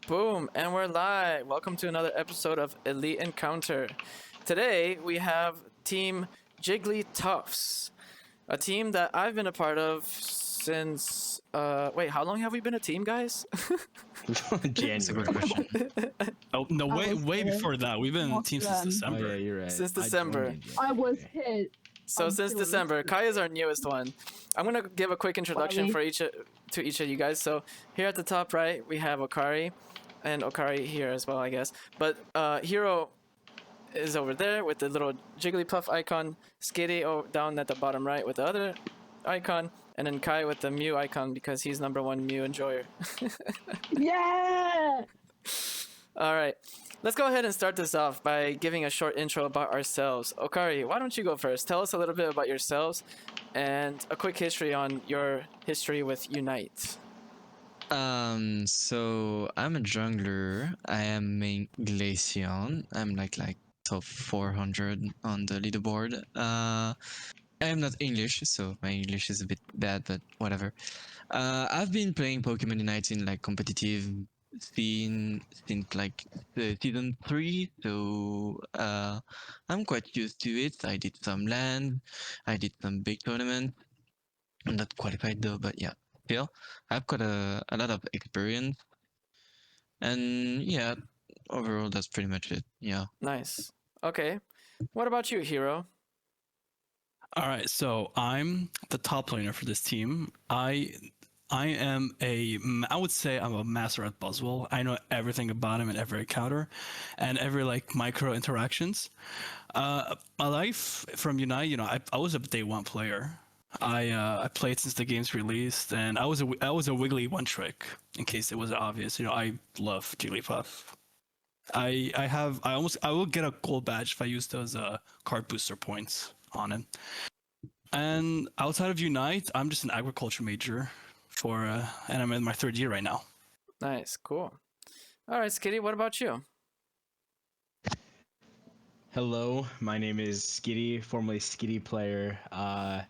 Boom, and we're live. Welcome to another episode of Elite Encounter. Today we have Team JigglyTuffs, a team that I've been a part of since. Wait, how long have we been a team, guys? That's a good question. Oh no, I was way here. before that. We've been Most team of since them. December. Oh yeah, you're right. Since I joined December. in January. I was hit. So since Until December, yesterday. Kai is our newest one. I'm gonna give a quick introduction Finally. to each of you guys. So here at the top right, we have Okari, and Okari here as well, I guess. But Hero is over there with the little Jigglypuff icon. Skitty down at the bottom right with the other icon, and then Kai with the Mew icon because he's number one Mew enjoyer. Yeah. All right, let's go ahead and start this off by giving a short intro about ourselves. Okari, why don't you go first? Tell us a little bit about yourselves and a quick history on your history with Unite. So I'm a jungler. I am main Glaceon. I'm like top 400 on the leaderboard. I am not English, so my English is a bit bad, but whatever. I've been playing Pokemon Unite in like competitive scene since like season 3, so I'm quite used to it. I did some LAN, I did some big tournaments. I'm not qualified though, but yeah, still I've got a lot of experience, and yeah, overall that's pretty much it. Yeah. Nice. Okay. What about you, Hero? All right, so I'm the top laner for this team. I would say I'm a master at Buzzwole. I know everything about him and every encounter, and every like micro interactions. My life from Unite, I was a day one player. I played since the game's released, and I was a Wiggly one trick. In case it wasn't obvious, I love Jigglypuff. I will get a gold badge if I use those card booster points on it. And outside of Unite, I'm just an agriculture major and I'm in my third year right now. Nice. Cool. All right, Skitty, what about you? Hello, my name is Skitty, formerly Skitty Player. I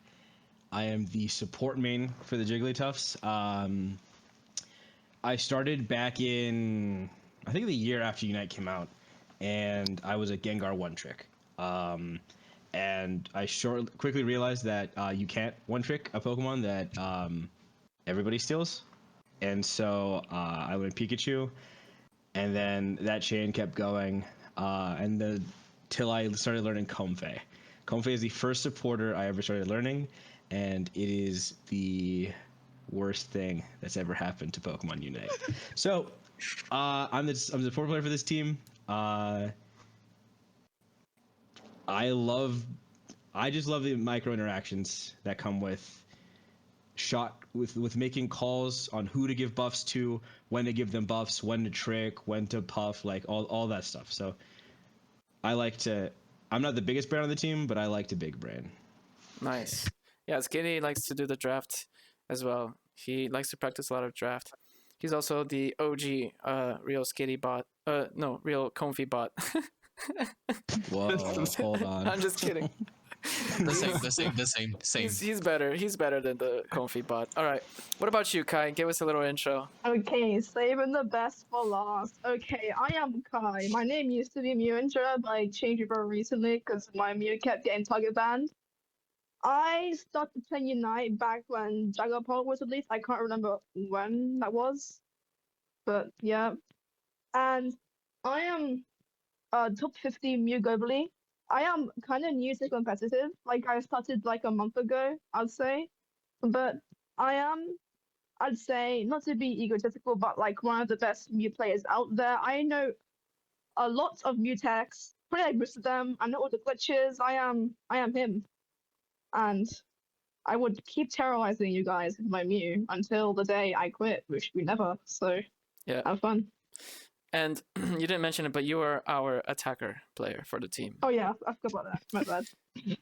am the support main for the JigglyTuffs. I started back in, I think the year after Unite came out, and I was a Gengar one trick. And I quickly realized that you can't one trick a Pokemon that everybody steals. And so I went Pikachu, and then that chain kept going, till I started learning Comfey. Comfey is the first supporter I ever started learning, and it is the worst thing that's ever happened to Pokemon Unite. So I'm the support player for this team. I just love the micro interactions that come with making calls on who to give buffs to, when to give them buffs, when to trick, when to puff, like all that stuff. So I'm not the biggest brand on the team, but I like to big brand. Nice. Yeah, Skitty likes to do the draft as well. He likes to practice a lot of draft. He's also the OG real Skitty bot. No, real Comfy bot. Whoa, hold on. I'm just kidding. The same. He's better. He's better than the Comfy bot. All right. What about you, Kai? Give us a little intro. Okay, saving the best for last. Okay, I am Kai. My name used to be Mewinter, but I changed it very recently because my Mew kept getting target banned. I started playing Unite back when Dragapult was released. I can't remember when that was, but yeah. And I am top 50 Mew globally. I am kind of new to competitive. Like I started like a month ago, I'd say. But I'd say, not to be egotistical, but like one of the best Mew players out there. I know a lot of Mew techs, pretty like most of them. I know all the glitches. I am him. And I would keep terrorizing you guys with my Mew until the day I quit, which we never. So Yeah. have fun. And you didn't mention it, but you are our attacker player for the team. Oh yeah, I forgot about that. My bad.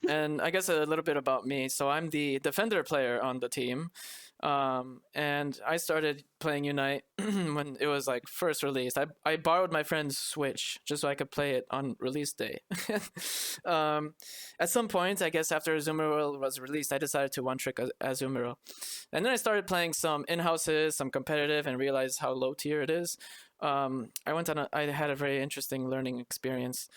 And I guess a little bit about me. So I'm the defender player on the team. And I started playing Unite when it was like first released. I borrowed my friend's Switch just so I could play it on release day. At some point, I guess after Azumarill was released, I decided to one trick Azumarill. And then I started playing some in-houses, some competitive, and realized how low tier it is. I had a very interesting learning experience.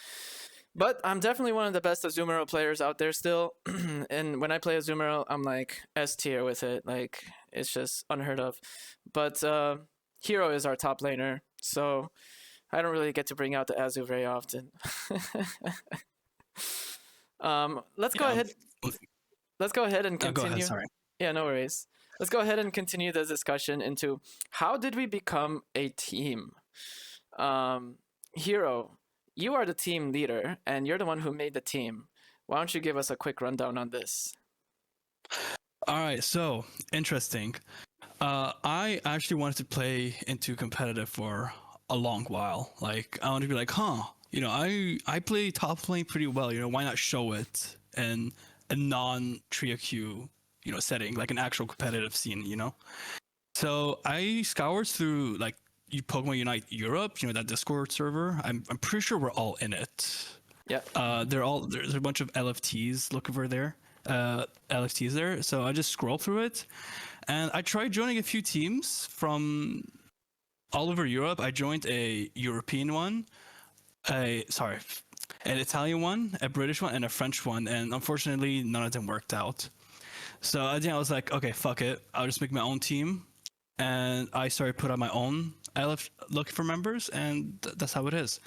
But I'm definitely one of the best Azumarill players out there still. And when I play Azumarill, I'm like S tier with it. Like, it's just unheard of. But Hero is our top laner, so I don't really get to bring out the Azu very often. Let's go ahead. Let's go ahead and continue. Go ahead, sorry. Yeah, no worries. Let's go ahead and continue the discussion into how did we become a team? Hero, you are the team leader, and you're the one who made the team. Why don't you give us a quick rundown on this? All right, so interesting. I actually wanted to play into competitive for a long while. Like, I wanted to be like, I play top lane pretty well. Why not show it in a non-trio queue, setting, like an actual competitive scene. So I scoured through like Pokemon Unite Europe, that Discord server. I'm pretty sure we're all in it. Yeah. There's a bunch of LFTs looking for there. LFTs there. So I just scrolled through it, and I tried joining a few teams from all over Europe. I joined a European one, an Italian one, a British one, and a French one, and unfortunately none of them worked out. So I think I was like, okay, fuck it. I'll just make my own team, and I started put out my own. I left looking for members, and that's how it is.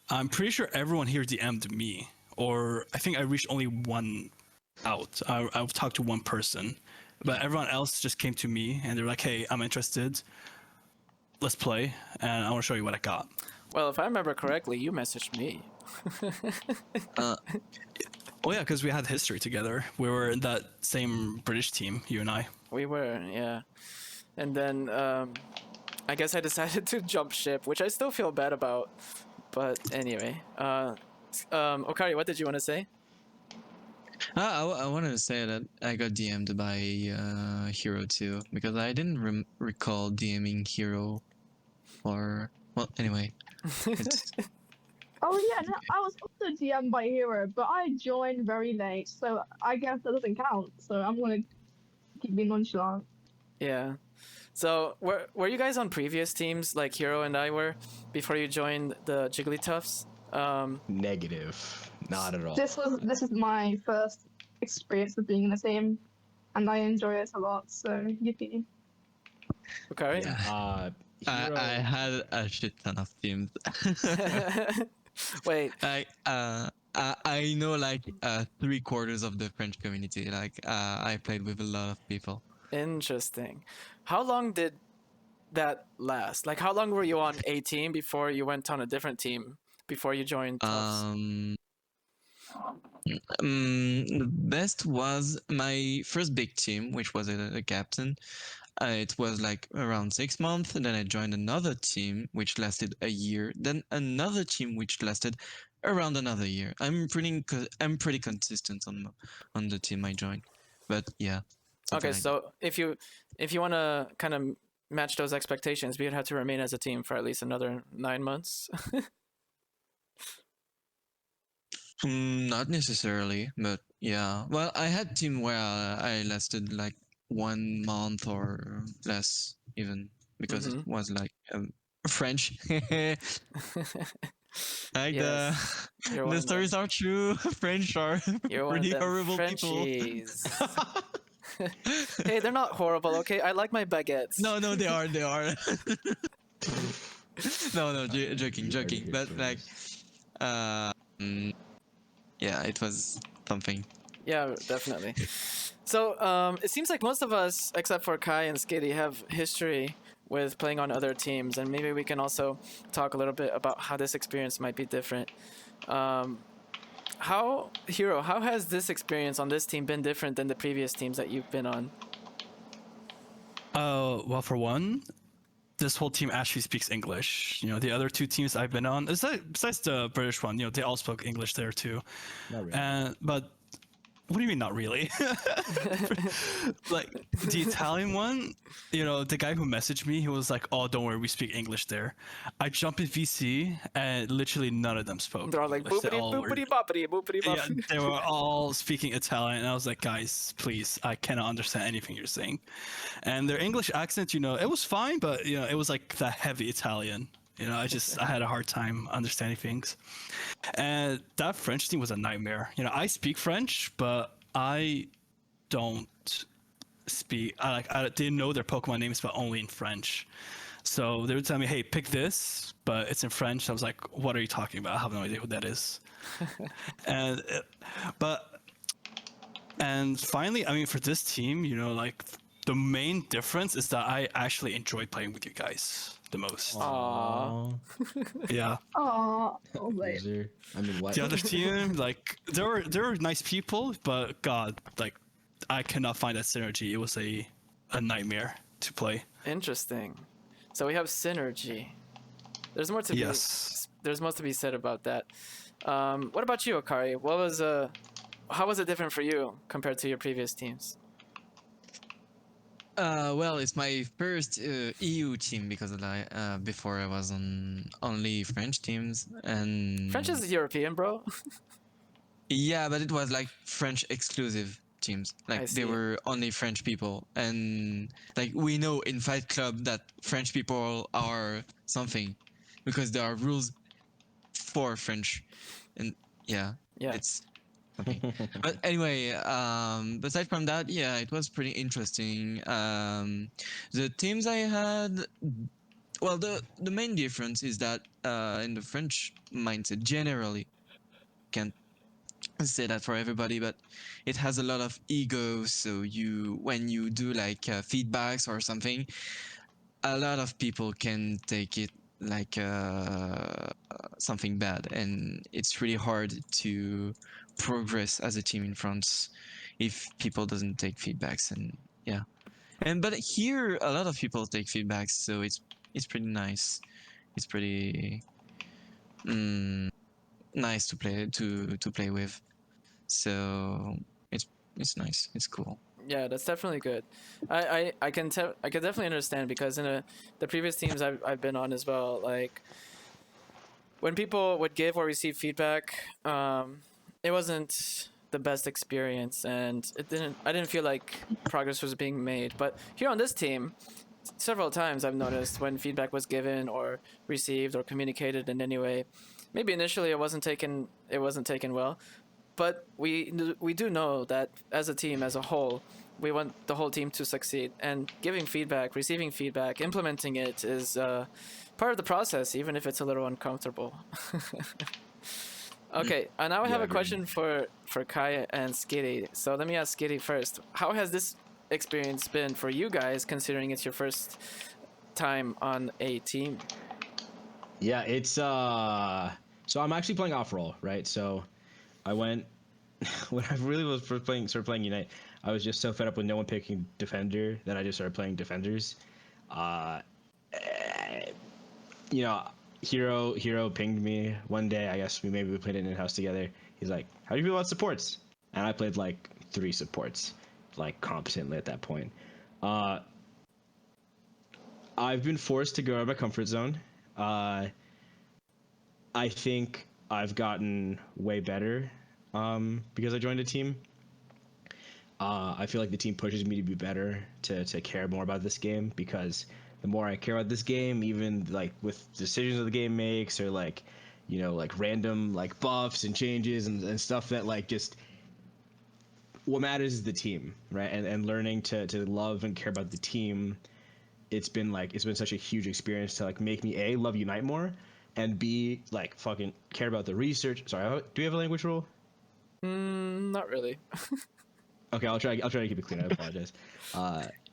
I'm pretty sure everyone here DM'd me, or I think I reached only one out. I've talked to one person, but everyone else just came to me, and they're like, hey, I'm interested. Let's play, and I want to show you what I got. Well, if I remember correctly, you messaged me. Oh yeah, because we had history together. We were in that same British team, you and I. We were, yeah. And then I guess I decided to jump ship, which I still feel bad about. But anyway, Okari, what did you want to say? I wanted to say that I got DM'd by Hero too, because I didn't recall DMing Hero, or well, anyway. Oh yeah, no, I was also DM'd by Hero, but I joined very late, so I guess that doesn't count. So I'm gonna keep being nonchalant. Yeah. So were you guys on previous teams like Hero and I were before you joined the JigglyTuffs? Negative. Not at all. This is my first experience of being in a team, and I enjoy it a lot. So yippee! Okari? Yeah. I had a shit ton of teams. Wait. I know like 3/4 of the French community. Like I played with a lot of people. Interesting. How long did that last? Like, how long were you on a team before you went on a different team before you joined Tufts? The best was my first big team, which was a captain. It was like around 6 months, and then I joined another team which lasted a year, then another team which lasted around another year. I'm pretty consistent on the team I joined, but yeah. Okay, like so if you want to kind of match those expectations, we would have to remain as a team for at least another 9 months. Not necessarily, but yeah. Well, I had team where I lasted like 1 month or less, even because it was like French. Like Yes, you're one the of stories are true. French are You're one of pretty them horrible Frenchies. Hey, they're not horrible, okay? I like my baguettes. people. No, they are. They are. No, joking. But like, yeah, it was something. Yeah, definitely. So it seems like most of us, except for Kai and Skitty, have history with playing on other teams, and maybe we can also talk a little bit about how this experience might be different. How has this experience on this team been different than the previous teams that you've been on? Well, for one, this whole team actually speaks English. The other two teams I've been on, besides the British one, they all spoke English there too. Not really. But what do you mean not really? Like the Italian one, the guy who messaged me, he was like, "Oh, don't worry, we speak English there." I jumped in VC and literally none of them spoke They're all like English. They boopity all were, boopity boppity boopity bop. yeah, they were all speaking Italian, and I was like, "Guys, please, I cannot understand anything you're saying." And their English accent, it was fine, but it was like that heavy Italian. I had a hard time understanding things. And that French team was a nightmare. I speak French, but I don't speak. I didn't know their Pokemon names, but only in French. So they would tell me, "Hey, pick this," but it's in French. I was like, "What are you talking about? I have no idea who that is." and but and finally, I mean, for this team, like the main difference is that I actually enjoy playing with you guys the most. Aw. Yeah. Oh, wait. Loser. I mean, what? The other team, like there were nice people, but God, like I cannot find that synergy. It was a nightmare to play. Interesting. So we have synergy. There's more to be. Yes. There's more to be said about that. What about you, Akari? How was it different for you compared to your previous teams? Well, it's my first EU team because before I was on only French teams, and French is European, bro. yeah, but it was like French exclusive teams. I Like see. they were only French people, and like we know in Fight Club that French people are something because there are rules for French, and yeah, Yeah. it's something. But anyway, aside from that, yeah, it was pretty interesting. The teams I had, well, the main difference is that in the French mindset, generally, can't say that for everybody, but it has a lot of ego. So when you do like feedbacks or something, a lot of people can take it like something bad, and it's really hard to progress as a team in France if people doesn't take feedbacks. And yeah, but here a lot of people take feedbacks, so it's pretty nice. It's pretty nice to play with. So it's nice. It's cool. Yeah, that's definitely good. I can definitely understand because in the previous teams I've been on as well, like when people would give or receive feedback, it wasn't the best experience, and I didn't feel like progress was being made. But here on this team, several times I've noticed when feedback was given or received or communicated in any way, maybe initially it wasn't taken well, but we do know that as a team as a whole, we want the whole team to succeed, and giving feedback, receiving feedback, implementing it is part of the process, even if it's a little uncomfortable. Okay, and now I have a agreed. question for Kai and Skitty. So let me ask Skitty first. How has this experience been for you guys, considering it's your first time on a team? Yeah, it's so I'm actually playing off role, right? So I went when I really was first started playing Unite, I was just so fed up with no one picking defender that I just started playing defenders. You know, Hero pinged me one day. I guess we played it in house together. He's like, "How do you feel about supports?" And I played like 3 supports, like competently at that point. I've been forced to go out of my comfort zone. I think I've gotten way better because I joined a team. I feel like the team pushes me to be better, to care more about this game, because the more I care about this game, even like with decisions the game makes, or like, like random like buffs and changes and stuff that like just what matters is the team, right? And learning to love and care about the team. It's been such a huge experience to like make me A, love Unite more, and B, like fucking care about the research. Sorry, do we have a language rule? Not really. Okay, I'll try to keep it clean. I apologize.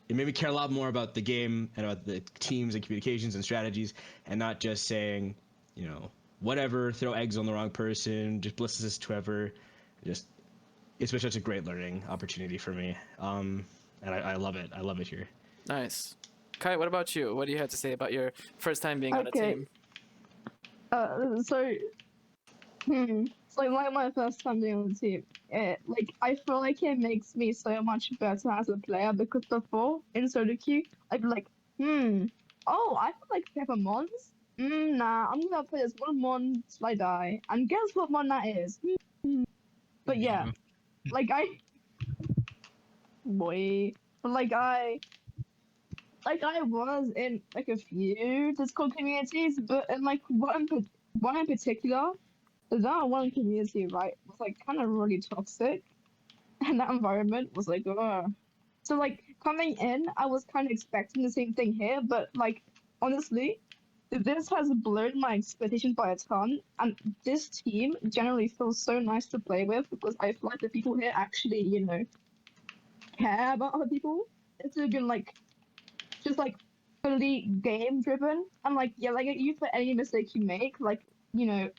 It made me care a lot more about the game and about the teams and communications and strategies, and not just saying, whatever, throw eggs on the wrong person, just blitz to whoever. It's been such a great learning opportunity for me, and I love it. I love it here. Nice. Kai, what about you? What do you have to say about your first time being on a Okay. team? So, It's like my first time being on the team. Like I feel like it makes me so much better as a player because before in solo queue, I'd be like, oh, I feel like Pepper Mons. Nah, I'm gonna play this one Mon till I die. And guess what Mon that is? But yeah, like boy, but like I was in like a few Discord communities, but in like one in particular, that one community, right, was like kind of really toxic, and that environment was like, ugh. So like coming in, I was kind of expecting the same thing here, but like honestly, this has blown my expectations by a ton, and this team generally feels so nice to play with because I feel like the people here actually, care about other people. It's been like just like fully game driven. And like yeah, like you for any mistake you make, like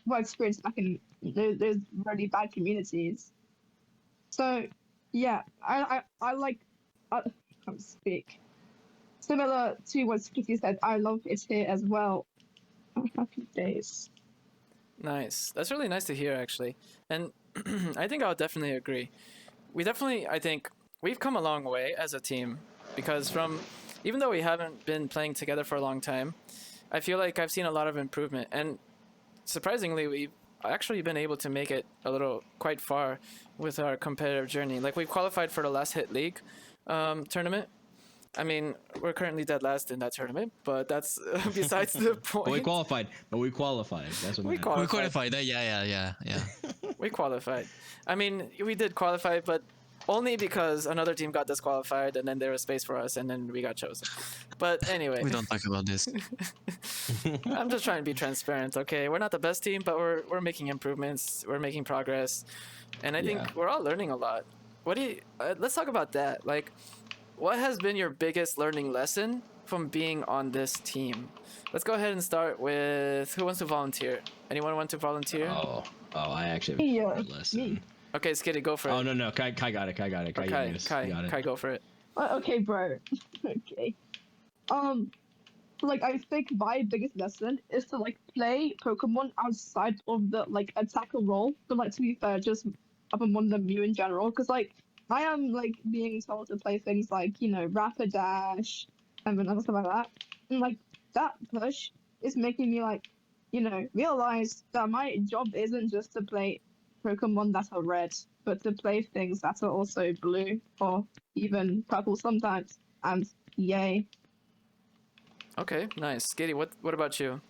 what experience back in those really bad communities. So yeah, I like I can't speak. Similar to what Skitty said, I love it here as well. Happy days. Nice. That's really nice to hear, actually. And I think I'll definitely agree. I think, we've come a long way as a team because even though we haven't been playing together for a long time, I feel like I've seen a lot of improvement. And surprisingly, we've actually been able to make it quite far with our competitive journey. Like, we've qualified for the last hit league tournament. I mean, we're currently dead last in that tournament, but that's besides the point. But we qualified. That's what We matters. We qualified. Yeah. We qualified. I mean, we did qualify, but only because another team got disqualified, and then there was space for us, and then we got chosen. But anyway, We don't talk about this. I'm just trying to be transparent. Okay, we're not the best team, but we're making improvements. We're making progress, and I think Yeah. we're all learning a lot. Let's talk about that. Like, what has been your biggest learning lesson from being on this team? Let's go ahead and start with who wants to volunteer. Anyone want to volunteer? Oh, I actually have Yeah, a lesson. me. Okay, Skitty, go for it. Oh no, Kai got it. Kai, Kai, you got it. Kai, go for it. Okay, bro. Okay. Like I think my biggest lesson is to like play Pokemon outside of the like attacker role. But like to be fair, just Pokemon the Mew in general, because like I am like being told to play things like Rapidash and other stuff like that, and like that push is making me like realize that my job isn't just to play Pokemon that are red, but to play things that are also blue or even purple sometimes. And yay. Okay, nice. Skitty, what about you?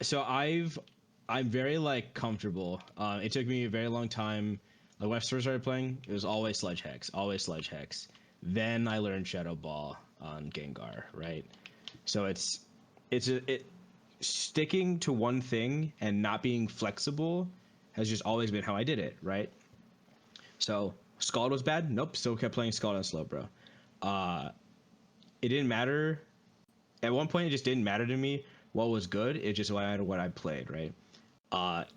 So I'm very like comfortable. It took me a very long time. Like when I first started playing, it was always Sledge Hex. Then I learned Shadow Ball on Gengar, right? So it's sticking to one thing and not being flexible has just always been how I did it, right? So Scald was bad. Nope, still kept playing Scald on Slowbro. It didn't matter. At one point, it just didn't matter to me what was good. It just mattered what I played, right?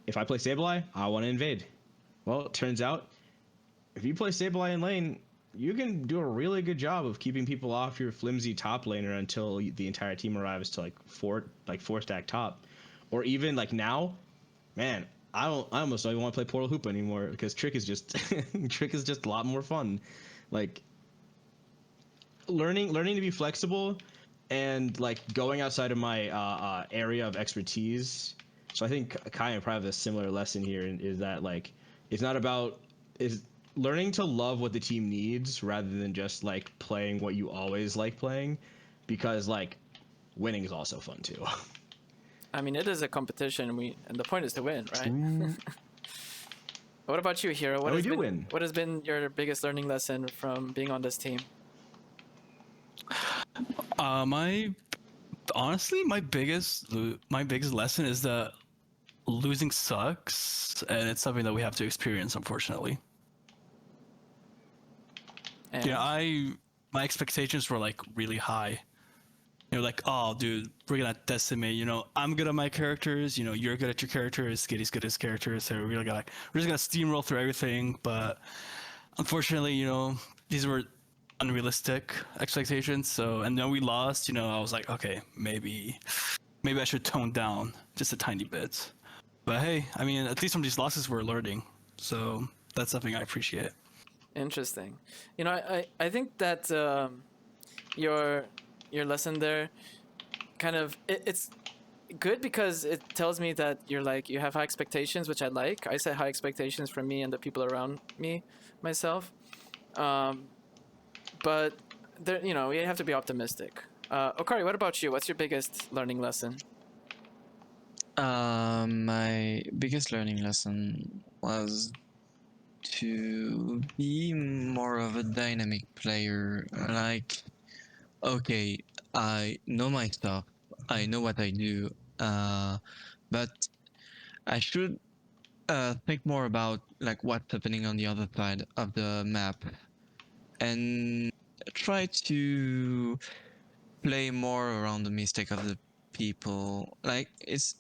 If I play Sableye, I want to invade. Well, it turns out, if you play Sableye in lane, you can do a really good job of keeping people off your flimsy top laner until the entire team arrives to like four stack top, or even like now, man. I almost don't even want to play Portal Hoop anymore because Trick is just a lot more fun. Like learning to be flexible and like going outside of my area of expertise. So I think Kai and probably have a similar lesson here is that like it's not about is learning to love what the team needs rather than just like playing what you always like playing, because like winning is also fun too. I mean, it is a competition, and the point is to win, right? What about you, Hero? we do win. What has been your biggest learning lesson from being on this team? My biggest lesson is that losing sucks, and it's something that we have to experience, unfortunately. And Yeah, my expectations were like really high. Like, oh, dude, we're gonna decimate. I'm good at my characters. You're good at your characters. Skitty's good at his characters. So we're just gonna steamroll through everything. But unfortunately, these were unrealistic expectations. So, and then we lost. I was like, okay, maybe I should tone down just a tiny bit. But hey, I mean, at least from these losses we're learning, so that's something I appreciate. Interesting. You know, I think that your lesson there kind of it's good because it tells me that you're like you have high expectations, which I like. I set high expectations for me and the people around me, myself. But there, you know, you have to be optimistic. Okari, what about you? What's your biggest learning lesson? My biggest learning lesson was to be more of a dynamic player. Like, okay, I know my stuff, I know what I do, but I should think more about like what's happening on the other side of the map and try to play more around the mistake of the people. Like it's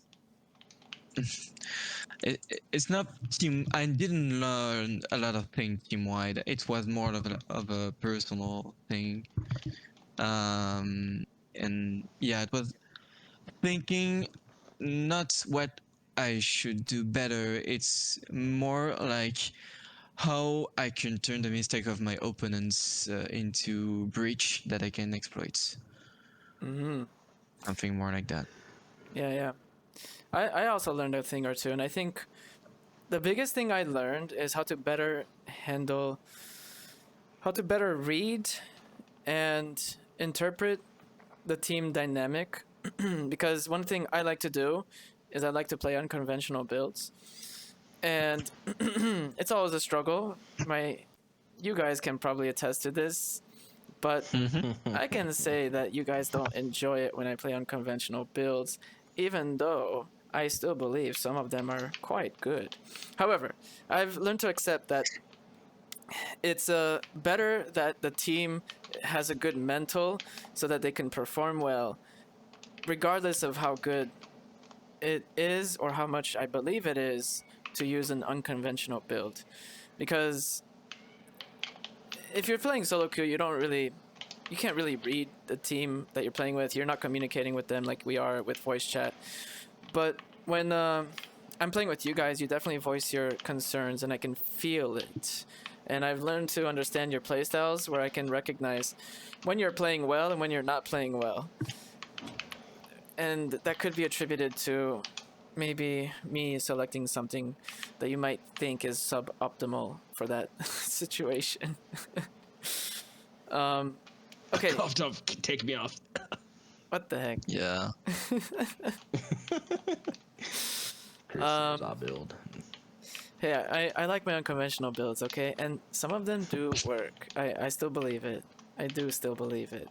not team. I didn't learn a lot of things team wide. It was more of a personal thing. And yeah, it was thinking not what I should do better. It's more like how I can turn the mistake of my opponents into breach that I can exploit. Mm-hmm. Something more like that. Yeah, yeah. I also learned a thing or two, and I think the biggest thing I learned is how to better handle, how to better read and interpret the team dynamic. Because one thing I like to do is I like to play unconventional builds, and it's always a struggle. You guys can probably attest to this, but I can say that you guys don't enjoy it when I play unconventional builds, even though I still believe some of them are quite good. However, I've learned to accept that it's better that the team has a good mental so that they can perform well, regardless of how good it is or how much I believe it is to use an unconventional build. Because if you're playing solo queue, you can't really read the team that you're playing with. You're not communicating with them like we are with voice chat. But when I'm playing with you guys, you definitely voice your concerns, and I can feel it. And I've learned to understand your playstyles, where I can recognize when you're playing well and when you're not playing well. And that could be attributed to maybe me selecting something that you might think is suboptimal for that situation. Okay, Tough, tough. Take me off. what the heck? Yeah. Chris knows our build. Hey, I like my unconventional builds, okay? And some of them do work. I still believe it. I do still believe it.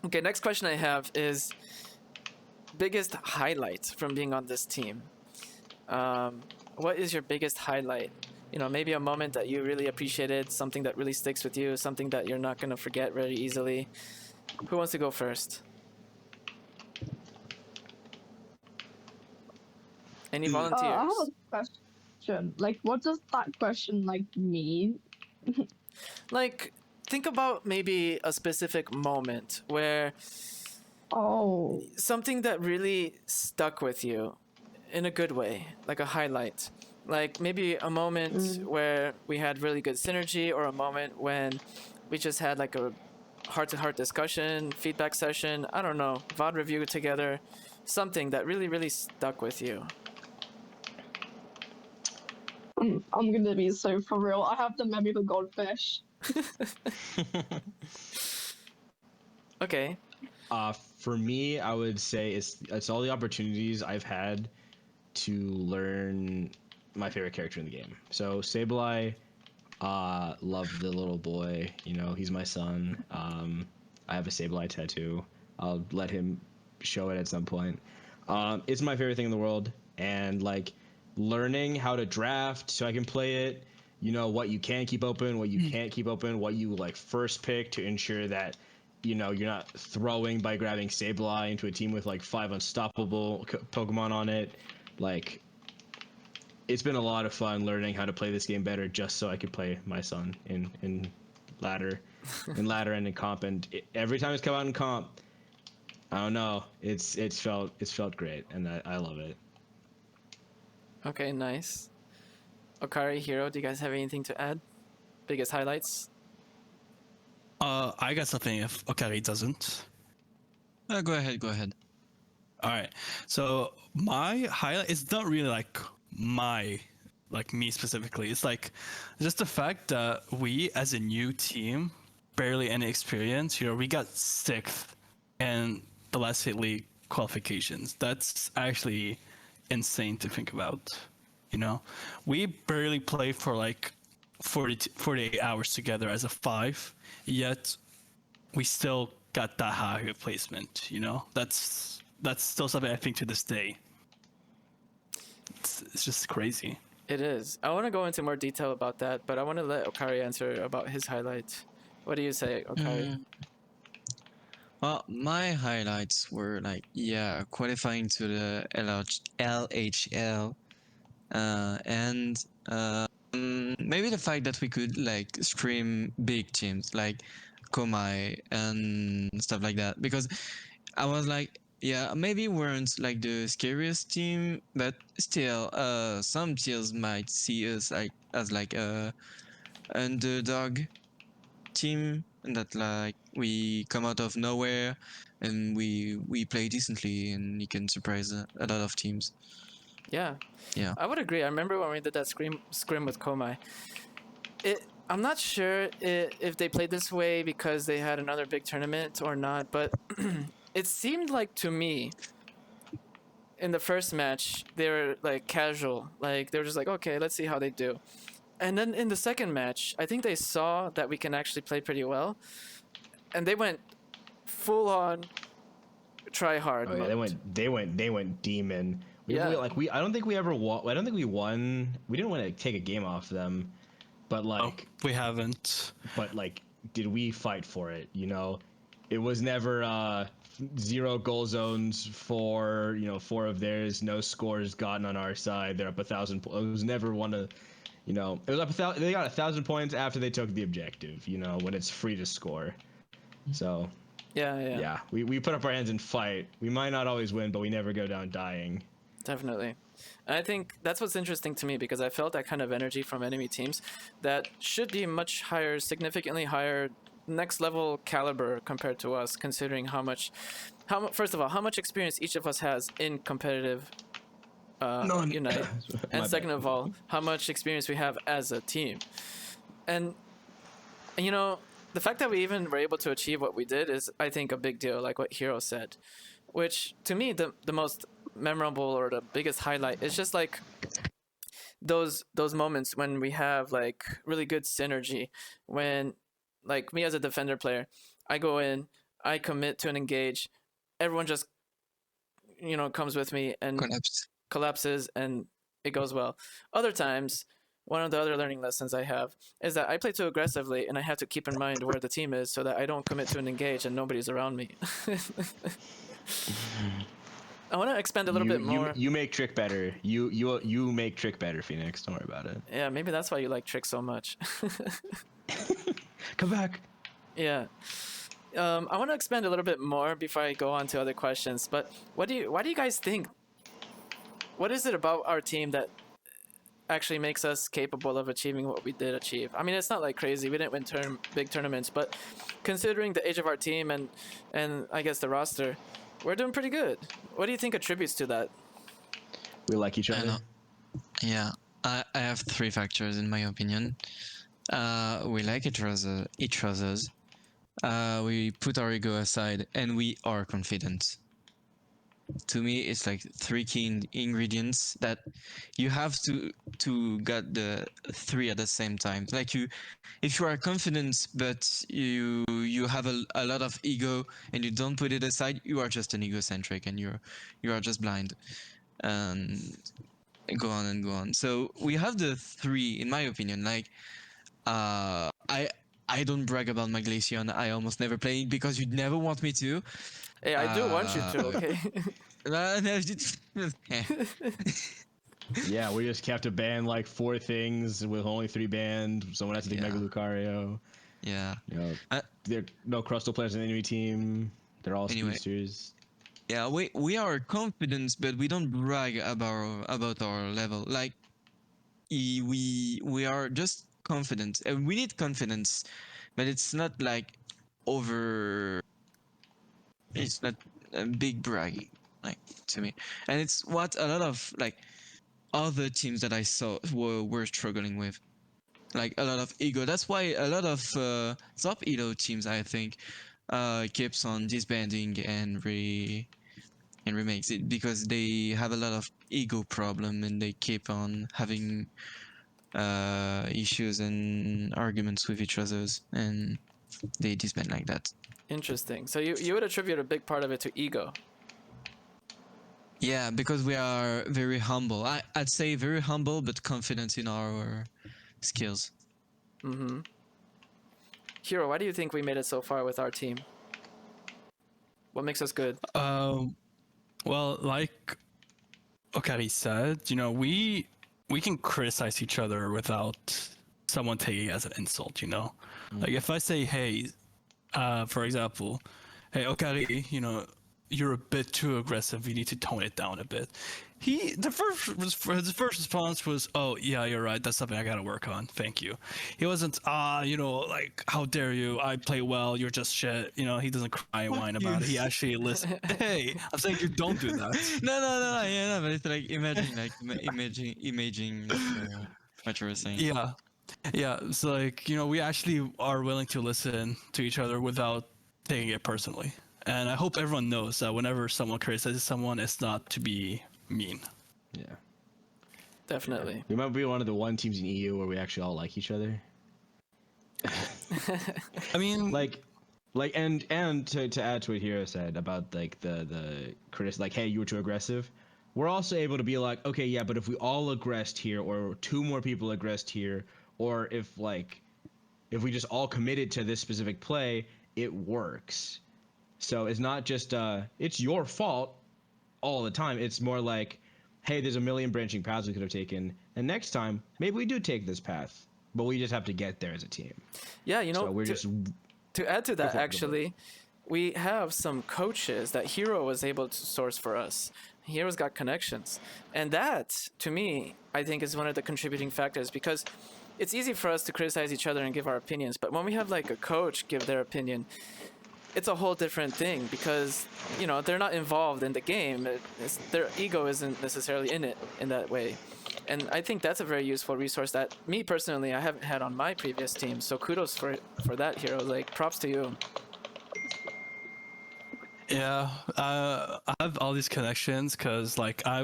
Okay, next question I have is biggest highlight from being on this team. What is your biggest highlight? You know, maybe a moment that you really appreciated, something that really sticks with you, something that you're not gonna forget very easily. Who wants to go first? Any I have volunteers? a question. Like, what does that question like mean? Like, think about maybe a specific moment where Oh, something that really stuck with you in a good way, like a highlight. Like maybe a moment where we had really good synergy, or a moment when we just had like a heart to heart discussion, feedback session, I don't know, VOD review together, something that really, really stuck with you. I'm gonna be so for real. I have the memory of a goldfish. Okay. For me, I would say it's all the opportunities I've had to learn my favorite character in the game. So Sableye, love the little boy. You know, he's my son. I have a Sableye tattoo. I'll let him show it at some point. It's my favorite thing in the world, and like learning how to draft so I can play it. You know what you can keep open, what you can't keep open, what you like first pick to ensure that you know you're not throwing by grabbing Sableye into a team with like 5 unstoppable Pokemon on it. Like it's been a lot of fun learning how to play this game better just so I could play my son in ladder and in comp, and every time it's come out in comp I don't know. It's felt great, and I love it. Okay, nice. Okari, Hero, do you guys have anything to add? Biggest highlights? I got something if Okari doesn't. Go ahead, go ahead. All right. So my highlight is not really like me specifically. It's like just the fact that we as a new team, barely any experience, we got sixth in the last hit league qualifications. That's actually insane to think about. We barely play for like 48 hours together as a five, yet we still got that high replacement. That's still something I think to this day. It's just crazy. It is. I want to go into more detail about that, but I want to let Okari answer about his highlight. What do you say, Okari? Well, my highlights were like, yeah, qualifying to the LHL, and maybe the fact that we could like scream big teams like Komai and stuff like that. Because I was like, yeah, maybe we weren't like the scariest team, but still, some teams might see us like as like a underdog team, and that like we come out of nowhere and we play decently and you can surprise a lot of teams. Yeah. Yeah. I would agree. I remember when we did that scrim with Komai. I'm not sure if they played this way because they had another big tournament or not, but it seemed like to me in the first match they were like casual, like they were just like, okay, let's see how they do. And then in the second match, I think they saw that we can actually play pretty well, and they went full on try hard. Oh yeah, mode. they went demon. Yeah. I don't think we ever won. I don't think we won. We didn't want to take a game off them, but like, We haven't. did we fight for it? It was never 0 goal zones for 4 of theirs, no scores gotten on our side. They're up 1,000. It was never one of, it was up 1,000. They got 1,000 points after they took the objective. When it's free to score. So Yeah. we put up our hands and fight. We might not always win, but we never go down dying. Definitely. And I think that's what's interesting to me because I felt that kind of energy from enemy teams that should be much higher, significantly higher, next level caliber compared to us, considering first of all, how much experience each of us has in competitive Unite, and second of all, how much experience we have as a team. And the fact that we even were able to achieve what we did is, I think, a big deal, like what Hero said. Which, to me, the most memorable or the biggest highlight is just like those moments when we have like really good synergy. When, like, me as a defender player, I go in, I commit to an engage, everyone just comes with me and collapses, and it goes well. Other times, one of the other learning lessons I have is that I play too aggressively, and I have to keep in mind where the team is so that I don't commit to an engage and nobody's around me. I want to expand a little bit more. You make Trick better. You make Trick better, Phoenix. Don't worry about it. Yeah, maybe that's why you like Trick so much. Come back. Yeah. I want to expand a little bit more before I go on to other questions. But why do you guys think? What is it about our team that actually makes us capable of achieving what we did achieve? I mean, it's not like crazy. We didn't win big tournaments, but considering the age of our team and I guess the roster, we're doing pretty good. What do you think attributes to that? We like each other. Yeah, I have 3 factors in my opinion. We like each other's. We put our ego aside, and we are confident. To me, it's like 3 key ingredients that you have to get the 3 at the same time. Like if you are confident but you have a lot of ego and you don't put it aside, you are just an egocentric and you are just blind, and go on and go on. So we have the 3, in my opinion. Like I don't brag about my Glaceon. I almost never play because you'd never want me to. Hey, I do want you to, okay? Yeah, we just have to ban like 4 things with only 3 banned. Someone has to take Yeah. Mega Lucario. Yeah. There are no Crustal players in the enemy team. They're all Anyway. speedsters. Yeah, we are confident, but we don't brag about our level. Like we are just confident, and we need confidence, but it's not like over. It's not a big bragging, like to me, and it's what a lot of like other teams that I saw were struggling with. Like a lot of ego. That's why a lot of top elo teams, I think, keeps on disbanding and remakes it because they have a lot of ego problem and they keep on having issues and arguments with each others and they disband like that. Interesting. So you would attribute a big part of it to ego. Yeah, because we are very humble. I'd say very humble but confident in our skills. Mm-hmm. Hero, why do you think we made it so far with our team? What makes us good? Well, like Okari said, you know, we can criticize each other without someone taking it as an insult. You know, like if I say, hey, for example, hey Okari, you know, you're a bit too aggressive. You need to tone it down a bit. His first response was, "Oh yeah, you're right. That's something I gotta work on. Thank you." He wasn't, you know, like, "How dare you? I play well. You're just shit." You know, he doesn't cry and whine about it. He actually listened. Hey, I'm saying you don't do that. No, yeah, no, but it's like imaging what you were saying. Yeah, yeah. It's like, you know, we actually are willing to listen to each other without taking it personally. And I hope everyone knows that whenever someone criticizes someone, it's not to be mean. Yeah. Definitely. We might be one of the one teams in EU where we actually all like each other. I mean, Like and to add to what Hiro said about like the critic, like, hey, you were too aggressive. We're also able to be like, okay, yeah, but if we all aggressed here, or two more people aggressed here, or if we just all committed to this specific play, it works. So it's not just it's your fault all the time. It's more like, hey, there's a million branching paths we could have taken, and next time maybe we do take this path, but we just have to get there as a team. Yeah, you know, So we're just to add to that, for it, go actually, we have some coaches that Hero was able to source for us. Hero's got connections. And that, to me, I think is one of the contributing factors because it's easy for us to criticize each other and give our opinions. But when we have like a coach give their opinion, it's a whole different thing because, you know, they're not involved in the game. Their ego isn't necessarily in it in that way. And I think that's a very useful resource that me personally I haven't had on my previous team. So kudos for that, Hero. Like props to you. yeah, I have all these connections because, like, I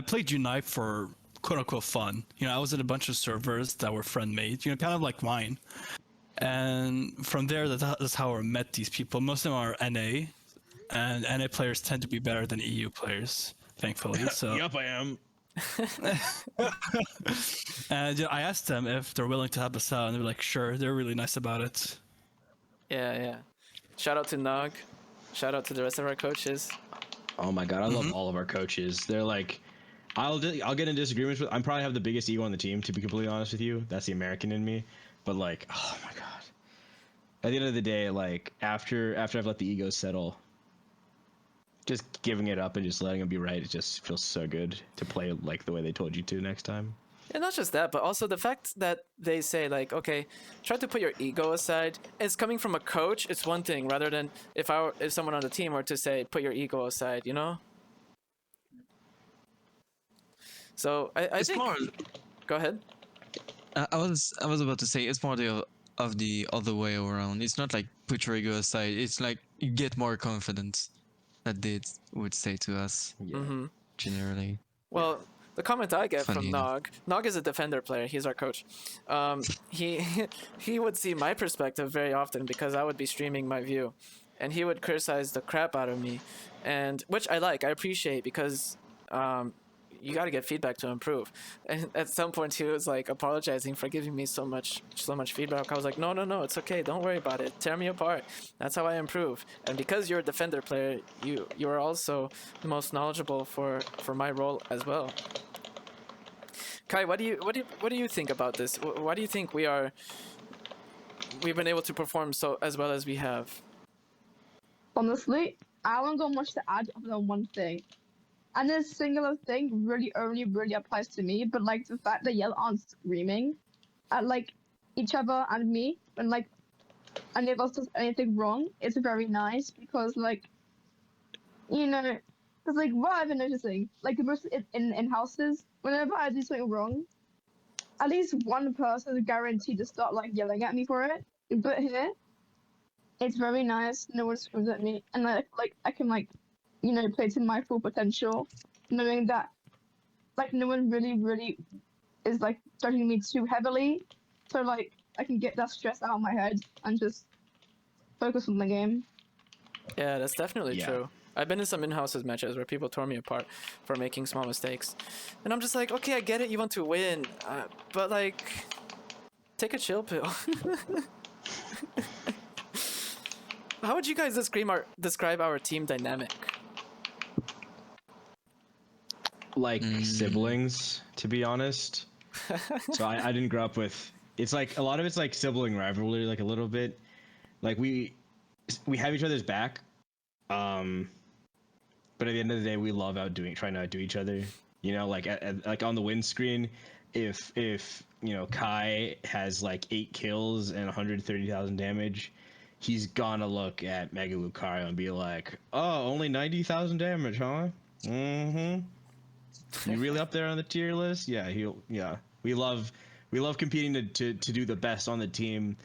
played Unite for quote unquote fun. You know, I was in a bunch of servers that were friend made, you know, kind of like mine. And from there, that's how I met these people. Most of them are NA, and NA players tend to be better than EU players, thankfully. So, Yup, I am. and you know, I asked them if they're willing to help us out, and they're like, sure. They're really nice about it. Yeah, yeah. Shout out to Nog. Shout out to the rest of our coaches. Oh my god, I love all of our coaches. They're like, I'll get in disagreements with. I probably have the biggest ego on the team, to be completely honest with you. That's the American in me. But like, oh my god. At the end of the day, like after I've let the ego settle, just giving it up and just letting them be right, it just feels so good to play like the way they told you to next time. And not just that, but also the fact that they say like, okay, try to put your ego aside. It's coming from a coach. It's one thing rather than if someone on the team were to say, put your ego aside, you know? So I It's think. more. Go ahead. I was about to say it's more of the other way around. It's not like put your ego aside. It's like you get more confidence. That they would say to us Yeah. generally. Well, the comment I get Funny from enough. Nog is a defender player. He's our coach. He he would see my perspective very often because I would be streaming my view, and he would criticize the crap out of me, and which I like. I appreciate because you got to get feedback to improve. And at some point, he was like apologizing for giving me so much feedback. I was like, no, it's okay. Don't worry about it. Tear me apart. That's how I improve. And because you're a defender player, you are also the most knowledgeable for my role as well. Kai, what do you think about this? Why do you think we've been able to perform so as well as we have? Honestly, I haven't got much to add other than one thing. And this singular thing really only really applies to me, but like the fact that y'all aren't screaming at like each other and me when like any of us does anything wrong, it's very nice because like because like what I've been noticing, like most in houses, whenever I do something wrong, at least one person is guaranteed to start like yelling at me for it. But here, it's very nice. No one screams at me, and I can play to my full potential, knowing that like no one really is like judging me too heavily, so like I can get that stress out of my head and just focus on the game. Yeah, that's definitely Yeah. true. I've been in some in-houses matches where people tore me apart for making small mistakes, and I'm just like, okay, I get it, you want to win, but like, take a chill pill. How would you guys describe our team dynamic? Like siblings, to be honest. So I didn't grow up with. It's like a lot of it's like sibling rivalry, like a little bit. Like we have each other's back, but at the end of the day, we love trying to outdo each other. You know, like like on the win screen, if Kai has like 8 kills and 130,000 damage, he's gonna look at Mega Lucario and be like, "Oh, only 90,000 damage, huh? Mm-hmm. You really up there on the tier list? Yeah, yeah. We love competing to do the best on the team,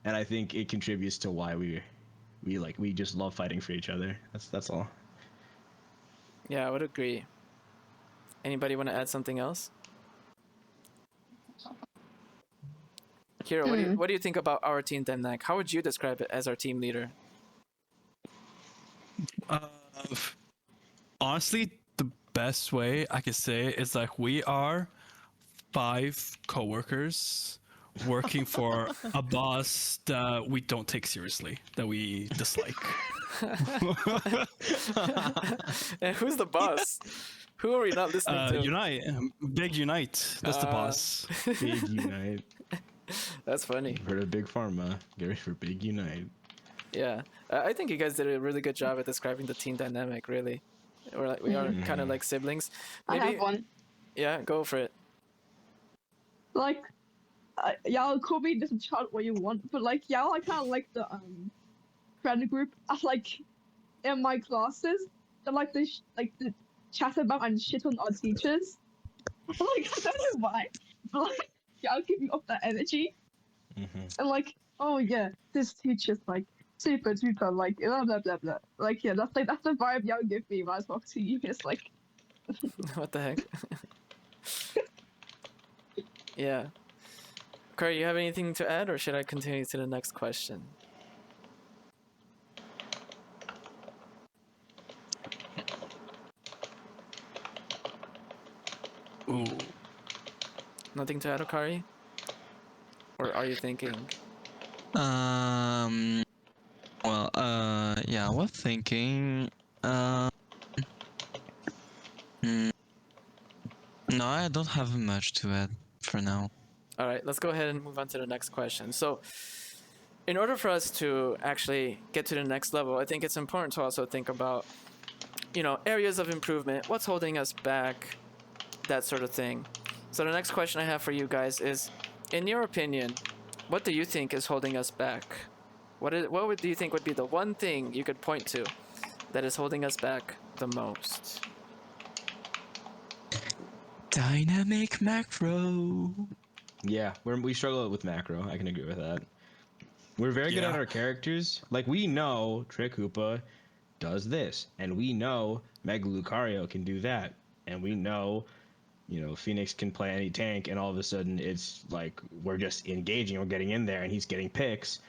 and I think it contributes to why we just love fighting for each other. That's all. Yeah, I would agree. Anybody want to add something else? Kira, what do you think about our team dynamic? How would you describe it as our team leader? Honestly, the best way I could say it is like we are 5 coworkers working for a boss that we don't take seriously, that we dislike. And who's the boss? Who are we not listening to? Unite, big Unite. That's the boss. Big Unite. That's funny. Heard of Big Pharma. Get ready for Big Unite. Yeah, I think you guys did a really good job at describing the team dynamic. Really, we are kind of like siblings. I have one. Yeah, go for it. Like, y'all call me this child what you want, but like y'all, I kind of like the friend group. I like in my classes. They like the chat about and shit on our teachers. Like I don't know why, but like y'all give me off that energy. And like, oh yeah, this teacher's like super duper like blah blah blah blah. Like yeah, that's the vibe y'all give me when I talk to you. It's like What the heck? Yeah. Kari, you have anything to add, or should I continue to the next question? Ooh. Nothing to add, Okari? Or are you thinking? Well, yeah, I was thinking, no, I don't have much to add for now. All right, let's go ahead and move on to the next question. So, in order for us to actually get to the next level, I think it's important to also think about, areas of improvement, what's holding us back, that sort of thing. So the next question I have for you guys is, in your opinion, what do you think is holding us back? What do you think would be the one thing you could point to that is holding us back the most? Dynamic macro. Yeah, we struggle with macro. I can agree with that. We're very good at our characters. Like we know Trick Hoopa does this, and we know Mega Lucario can do that, and we know Phoenix can play any tank, and all of a sudden it's like we're just engaging, we're getting in there, and he's getting picks.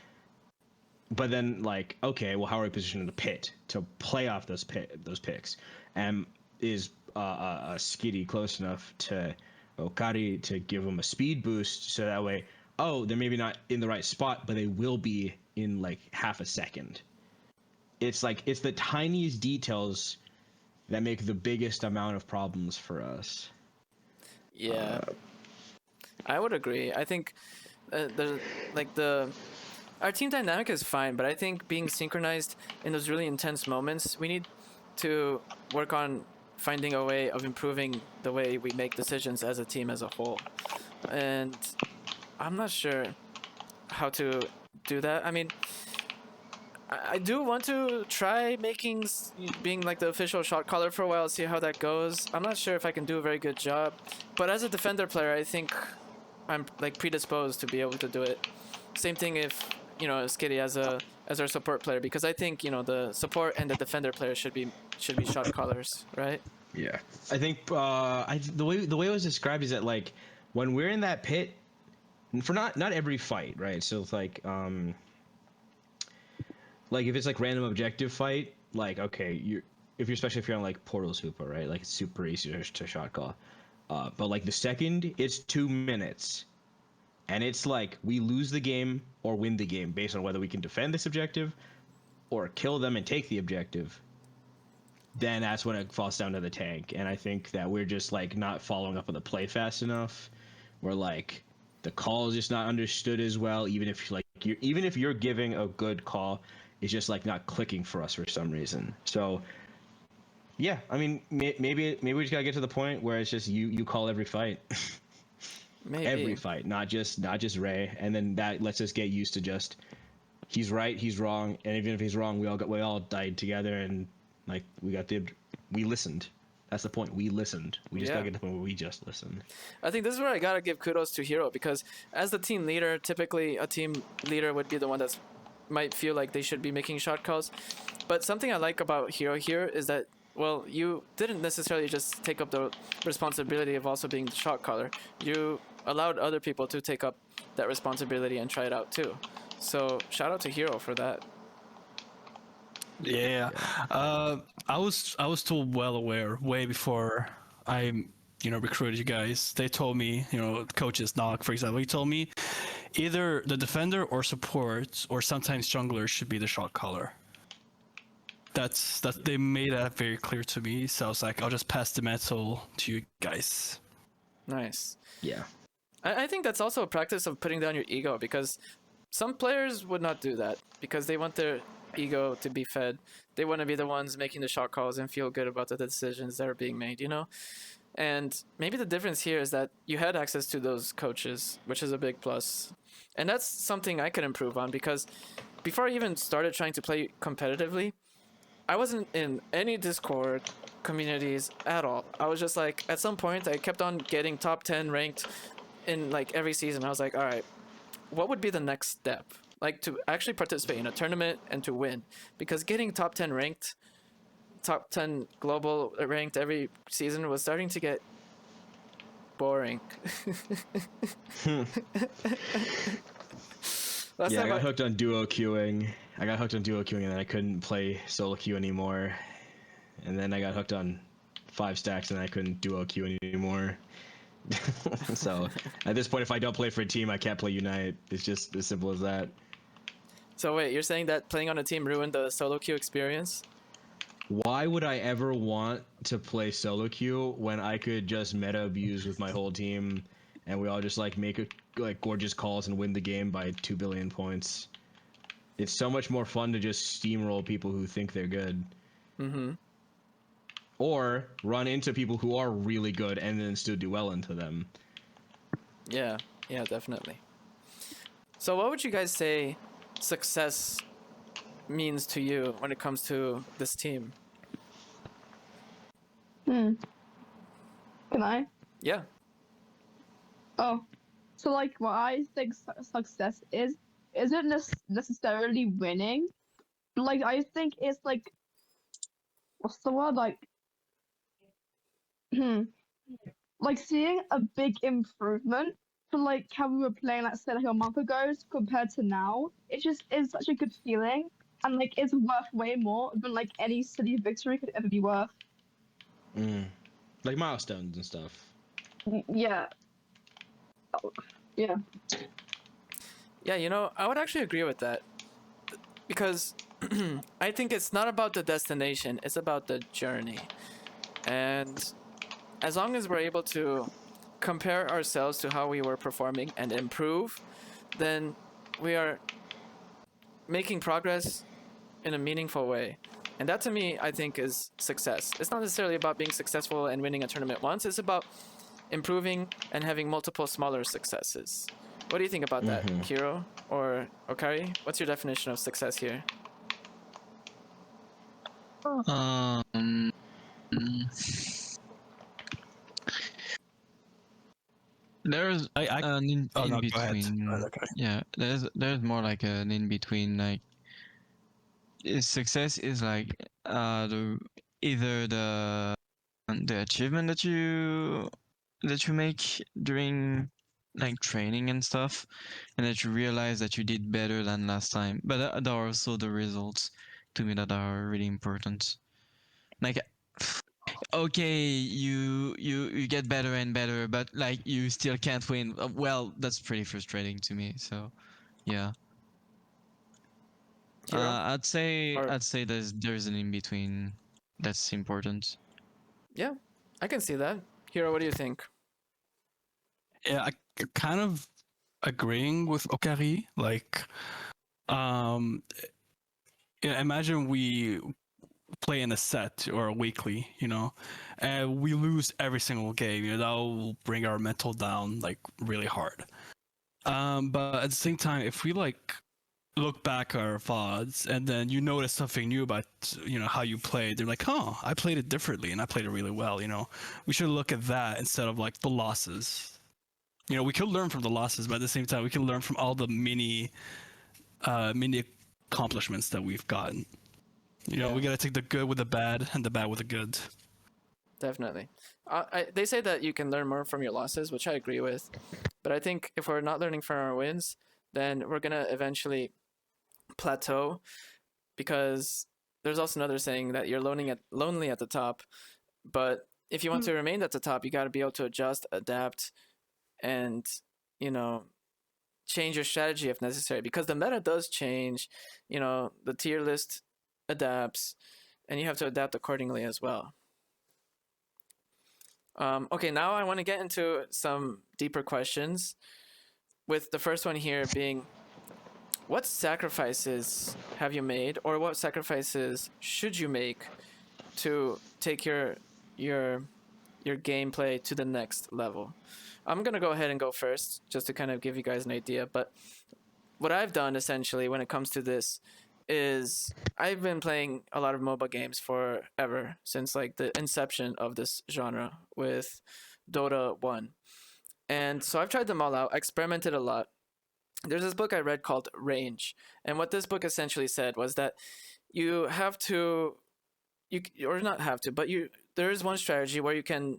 But then, like, okay, well, how are we positioned in the pit to play off those picks? And is Skitty close enough to Okari to give him a speed boost so that way, they're maybe not in the right spot, but they will be in like half a second. It's the tiniest details that make the biggest amount of problems for us. Yeah, I would agree. I think our team dynamic is fine, but I think being synchronized in those really intense moments, we need to work on finding a way of improving the way we make decisions as a team as a whole. And I'm not sure how to do that. I mean, I do want to try being like the official shot caller for a while, see how that goes. I'm not sure if I can do a very good job, but as a defender player, I think I'm like predisposed to be able to do it. Same thing if Skitty as our support player, because I think the support and the defender player should be shot callers, right? Yeah, I think the way it was described is that like when we're in that pit, for not every fight, right? So it's like if it's like random objective fight, like okay, especially if you're on like Portal Super, right? Like it's super easy to shot call. But like the second it's 2 minutes, and it's like we lose the game or win the game based on whether we can defend this objective or kill them and take the objective, then that's when it falls down to the tank. And I think that we're just like not following up on the play fast enough. We're like the call is just not understood as well. Even if you're giving a good call, it's just like not clicking for us for some reason. So yeah, I mean maybe we just gotta get to the point where it's just you call every fight. Maybe. Every fight, not just Ray, and then that lets us get used to just he's right, he's wrong, and even if he's wrong, we all died together, and like we listened. That's the point. We listened. We just gotta get to the point where we just listen. I think this is where I gotta give kudos to Hero, because as the team leader, typically a team leader would be the one that's might feel like they should be making shot calls. But something I like about Hero here is that, well, you didn't necessarily just take up the responsibility of also being the shot caller. You allowed other people to take up that responsibility and try it out too. So shout out to Hero for that. Yeah. I was told well aware way before I recruited you guys. They told me, coaches Nog, for example, he told me either the defender or support or sometimes jungler should be the shot caller. That's they made that very clear to me. So I was like, I'll just pass the mantle to you guys. Nice. Yeah. I think that's also a practice of putting down your ego, because some players would not do that because they want their ego to be fed. They want to be the ones making the shot calls and feel good about the decisions that are being made, And maybe the difference here is that you had access to those coaches, which is a big plus. And that's something I could improve on, because before I even started trying to play competitively, I wasn't in any Discord communities at all. I was just like, at some point, I kept on getting top 10 ranked in like every season. I was like, all right, what would be the next step? Like to actually participate in a tournament and to win, because getting top 10 ranked, top 10 global ranked every season was starting to get boring. I got hooked on duo queuing. And then I couldn't play solo queue anymore. And then I got hooked on 5 stacks and I couldn't duo queue anymore. So at this point, if I don't play for a team, I can't play Unite. It's just as simple as that. So wait, you're saying that playing on a team ruined the solo queue experience? Why would I ever want to play solo queue when I could just meta abuse with my whole team and we all just like make gorgeous calls and win the game by 2 billion points? It's so much more fun to just steamroll people who think they're good. Mm-hmm. Or run into people who are really good and then still do well into them. Yeah, definitely. So what would you guys say success means to you when it comes to this team? Can I? Yeah. Oh, so like what I think success isn't necessarily winning. Like I think it's like, what's the word, like like seeing a big improvement from like how we were playing, let's say like a month ago compared to now. It just is such a good feeling, and like it's worth way more than like any city victory could ever be worth. Like milestones and stuff. Yeah. Yeah. Yeah, I would actually agree with that, because I think it's not about the destination, it's about the journey. And as long as we're able to compare ourselves to how we were performing and improve, then we are making progress in a meaningful way. And that to me, I think, is success. It's not necessarily about being successful and winning a tournament once. It's about improving and having multiple smaller successes. What do you think about that, Hiro or Okari? What's your definition of success here? Um, there's I an oh in no, go ahead. between. Okay. Yeah, there's more like an in between. Like success is like the either the achievement that you make during like training and stuff, and that you realize that you did better than last time. But there are also the results to me that are really important. Like okay, you get better and better, but like you still can't win. Well, that's pretty frustrating to me. So yeah, Hiro? Or I'd say there's an in between that's important. yeah, I can see that. Hiro, what do you think? Yeah, kind of agreeing with Okari. Like, um, yeah, imagine we play in a set or a weekly, and we lose every single game. That will bring our mental down like really hard. But at the same time, if we like look back at our VODs and then you notice something new about how you played, they're like, oh, I played it differently and I played it really well. We should look at that instead of like the losses. We could learn from the losses, but at the same time, we can learn from all the mini accomplishments that we've gotten. Yeah. We gotta take the good with the bad and the bad with the good. Definitely. They say that you can learn more from your losses, which I agree with. But I think if we're not learning from our wins, then we're going to eventually plateau, because there's also another saying that you're lonely at the top. But if you want to remain at the top, you got to be able to adjust, adapt, and, change your strategy if necessary, because the meta does change. The tier list adapts, and you have to adapt accordingly as well. Okay, now I want to get into some deeper questions, with the first one here being, what sacrifices have you made, or what sacrifices should you make to take your gameplay to the next level? I'm going to go ahead and go first, just to kind of give you guys an idea. But what I've done essentially when it comes to this is I've been playing a lot of MOBA games forever, since like the inception of this genre with Dota 1. And so I've tried them all out. I experimented a lot. There's this book I read called Range, and what this book essentially said was that you have to, or not have to, but there is one strategy where you can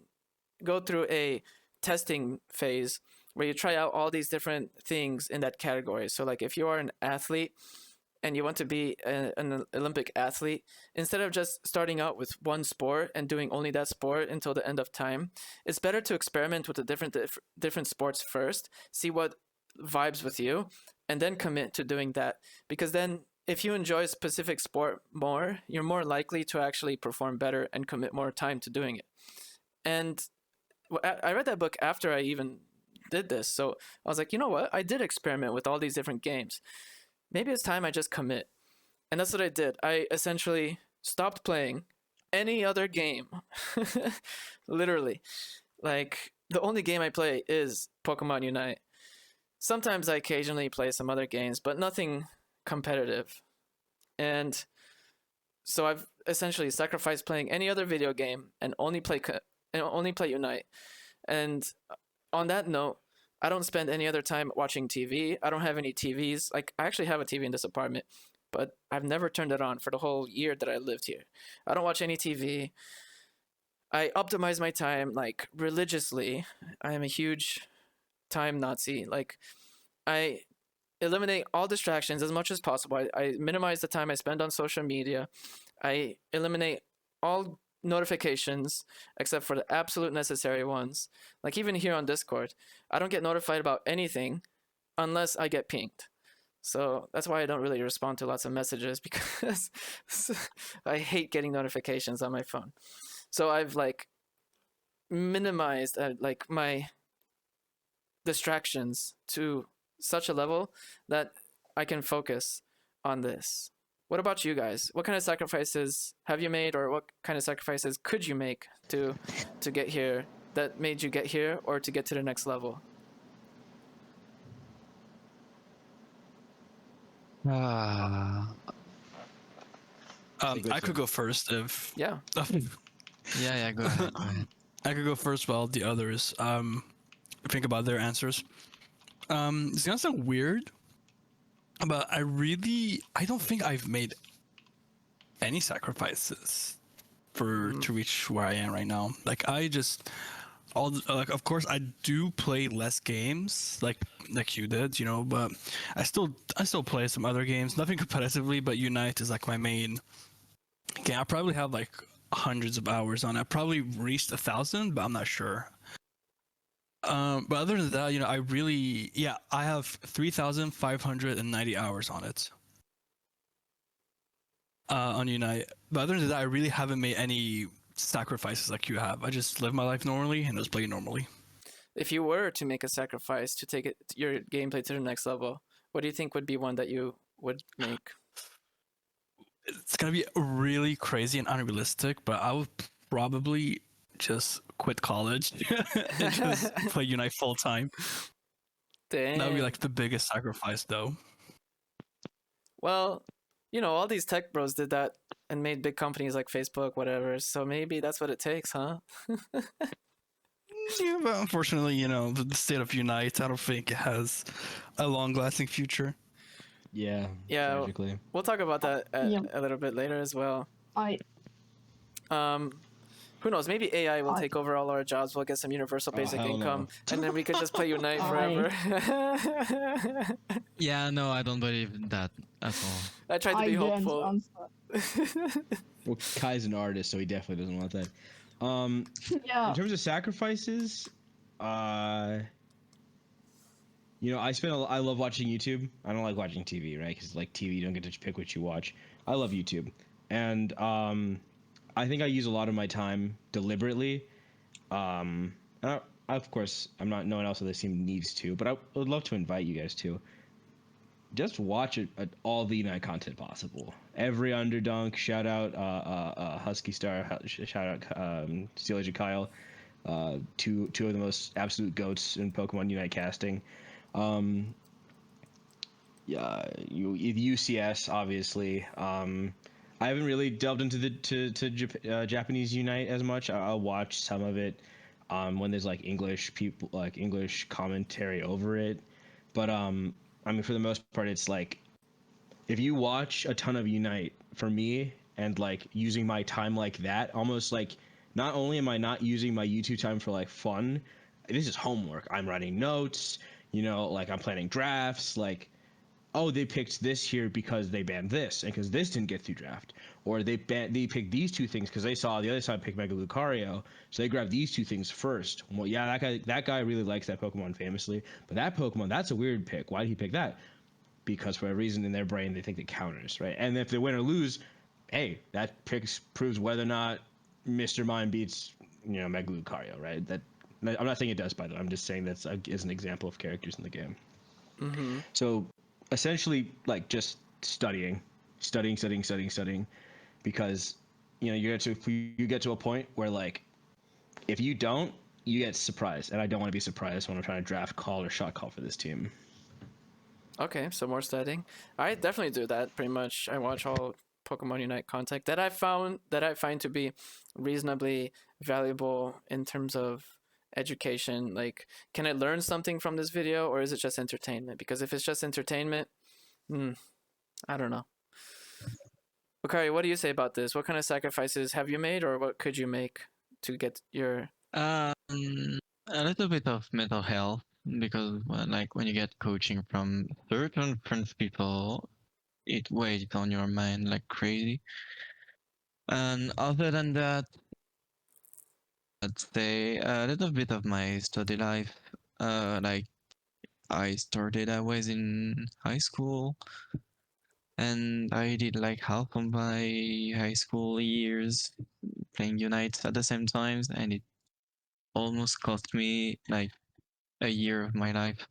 go through a testing phase where you try out all these different things in that category. So like if you are an athlete and you want to be an Olympic athlete, instead of just starting out with one sport and doing only that sport until the end of time, it's better to experiment with the different sports first, see what vibes with you, and then commit to doing that. Because then if you enjoy a specific sport more, you're more likely to actually perform better and commit more time to doing it. And I read that book after I even did this, so I was like, you know what? I did experiment with all these different games. Maybe it's time I just commit. And that's what I did. I essentially stopped playing any other game. Literally. Like, the only game I play is Pokemon Unite. Sometimes I occasionally play some other games, but nothing competitive. And so I've essentially sacrificed playing any other video game and only play Unite. And on that note, I don't spend any other time watching TV. I don't have any TVs. Like, I actually have a TV in this apartment, but I've never turned it on for the whole year that I lived here. I don't watch any TV. I optimize my time, like, religiously. I am a huge time Nazi. Like, I eliminate all distractions as much as possible. I minimize the time I spend on social media. I eliminate all notifications except for the absolute necessary ones. Like even here on Discord, I don't get notified about anything unless I get pinged. So that's why I don't really respond to lots of messages, because I hate getting notifications on my phone. So I've like minimized like my distractions to such a level that I can focus on this. What about you guys? What kind of sacrifices have you made, or what kind of sacrifices could you make to get here, that made you get here, or to get to the next level? Ah, I could go first if. Yeah. yeah, go ahead, go ahead. I could go first while the others think about their answers. It's gonna sound weird, but I don't think I've made any sacrifices for to reach where I am right now. Like I just like of course I do play less games like you did, you know, but I still play some other games, nothing competitively, but Unite is like my main game. I probably have like hundreds of hours on it. I probably reached 1,000, but I'm not sure. But other than that, you know, I have 3,590 hours on it. On Unite. But other than that, I really haven't made any sacrifices like you have. I just live my life normally and just play normally. If you were to make a sacrifice to take your gameplay to the next level, what do you think would be one that you would make? It's gonna be really crazy and unrealistic, but I would probably just quit college and just play Unite full time. Dang. That would be like the biggest sacrifice, though. Well, you know, all these tech bros did that and made big companies like Facebook, whatever. So maybe that's what it takes, huh? Yeah, but unfortunately, you know, the state of Unite, I don't think it has a long-lasting future. Yeah. Yeah, Tragically. we'll talk about that a little bit later as well. I Who knows? Maybe AI will take over all our jobs. We'll get some universal basic hell no. income, and then we could just play Unite forever. Yeah, no, I don't believe that at all. I tried to I be didn't hopeful. answer. Well, Kai's an artist, so he definitely doesn't want that. Yeah. In terms of sacrifices, you know, I love watching YouTube. I don't like watching TV, right? Because like TV, you don't get to pick what you watch. I love YouTube, and I think I use a lot of my time deliberately. And of course, I'm not. No one else on this team needs to, but I would love to invite you guys to just watch it, all the Unite content possible. Every underdunk, shout out Husky Star, shout out Steel Agent Kyle, two of the most absolute goats in Pokemon Unite casting. Yeah, UCS obviously. I haven't really delved into the Japanese Unite as much. I'll watch some of it when there's like English people, like English commentary over it. But I mean, for the most part, it's like if you watch a ton of Unite, for me, and like using my time like that, almost like not only am I not using my YouTube time for like fun, this is homework. I'm writing notes, you know, like I'm planning drafts, like oh, they picked this here because they banned this, and because this didn't get through draft, or they picked these two things because they saw the other side pick Mega Lucario, so they grabbed these two things first. Well, yeah, that guy really likes that Pokemon famously, but that Pokemon, that's a weird pick. Why did he pick that? Because for a reason in their brain they think it counters, right? And if they win or lose, hey, that proves whether or not Mr. Mime beats, you know, Mega Lucario, right? That I'm not saying it does, by the way. I'm just saying that's is an example of characters in the game. Mm-hmm. So essentially, like just studying, because you know you get to a point where like if you don't, you get surprised, and I don't want to be surprised when I'm trying to draft call or shot call for this team. Okay, so more studying. I definitely do that pretty much. I watch all Pokemon Unite content that I find to be reasonably valuable in terms of education. Like, can I learn something from this video, or is it just entertainment? Because if it's just entertainment, I don't know. Okay, what do you say about this? What kind of sacrifices have you made, or what could you make to get your? A little bit of mental health because when you get coaching from certain French people, it weighs on your mind like crazy. And other than that, I'd say a little bit of my study life. Like I was in high school, and I did like half of my high school years playing Unite at the same times, and it almost cost me like a year of my life.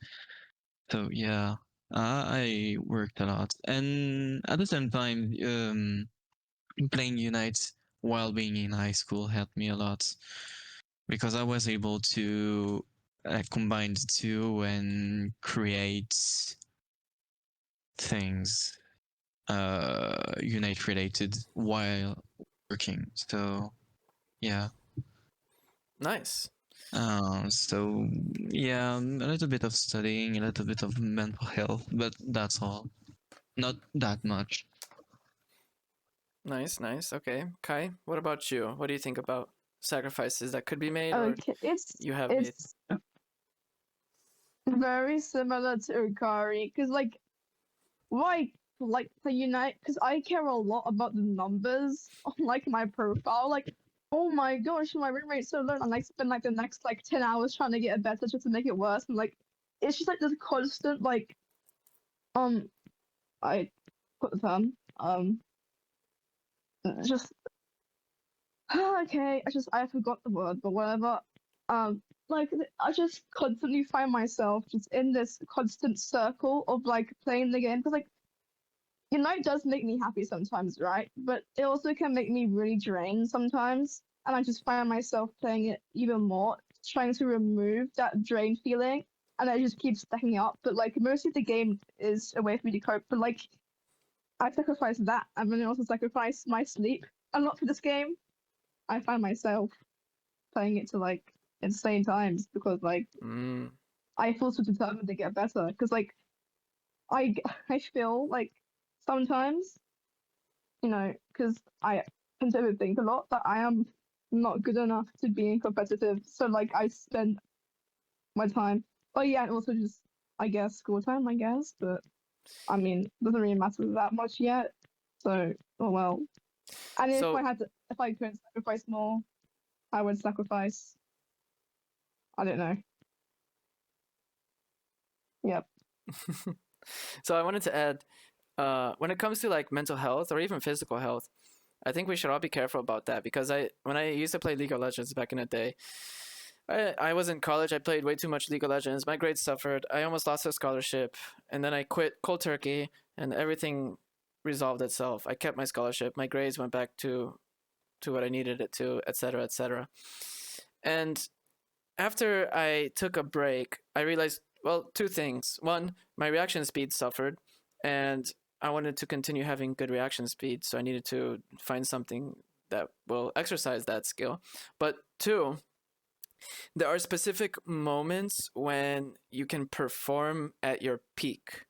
So yeah, I worked a lot, and at the same time, playing Unite while being in high school helped me a lot because I was able to combine the two and create things Unite related while working. So yeah. Nice. So yeah, a little bit of studying, a little bit of mental health, but that's all. Not that much. Nice, nice. Okay. Kai, what about you? What do you think about sacrifices that could be made or Okay, you have made? it's very similar to Ukari, because like the Unite, because I care a lot about the numbers on like my profile. Like, oh my gosh, my roommate so low, and I spend like the next like 10 hours trying to get it better just to make it worse. And like, it's just like this constant like, I put the term, just okay. I forgot the word, but whatever. Like I just constantly find myself just in this constant circle of like playing the game because like Unite does make me happy sometimes, right? But it also can make me really drained sometimes, and I just find myself playing it even more, trying to remove that drained feeling, and I just keep stacking up. But like mostly the game is a way for me to cope. But like I sacrifice that, and then I also sacrifice my sleep a lot for this game. I find myself playing it to like insane times because like Mm. I feel so determined to get better. Because like I I feel like sometimes because I tend to overthink a lot that I am not good enough to being competitive. So like I spend my time. Oh yeah, and also just I guess school time. I guess, but I mean doesn't really matter that much yet. So oh well. And So if I could sacrifice more, I would sacrifice. I don't know. Yep. so I wanted to add, when it comes to like mental health or even physical health, I think we should all be careful about that because when I used to play League of Legends back in the day, I was in college. I played way too much League of Legends. My grades suffered. I almost lost a scholarship, and then I quit cold turkey, and everything resolved itself. I kept my scholarship. My grades went back to what I needed it to, etc., etc. And after I took a break, I realized, well, two things. One, my reaction speed suffered, and I wanted to continue having good reaction speed, so I needed to find something that will exercise that skill. But two, there are specific moments when you can perform at your peak.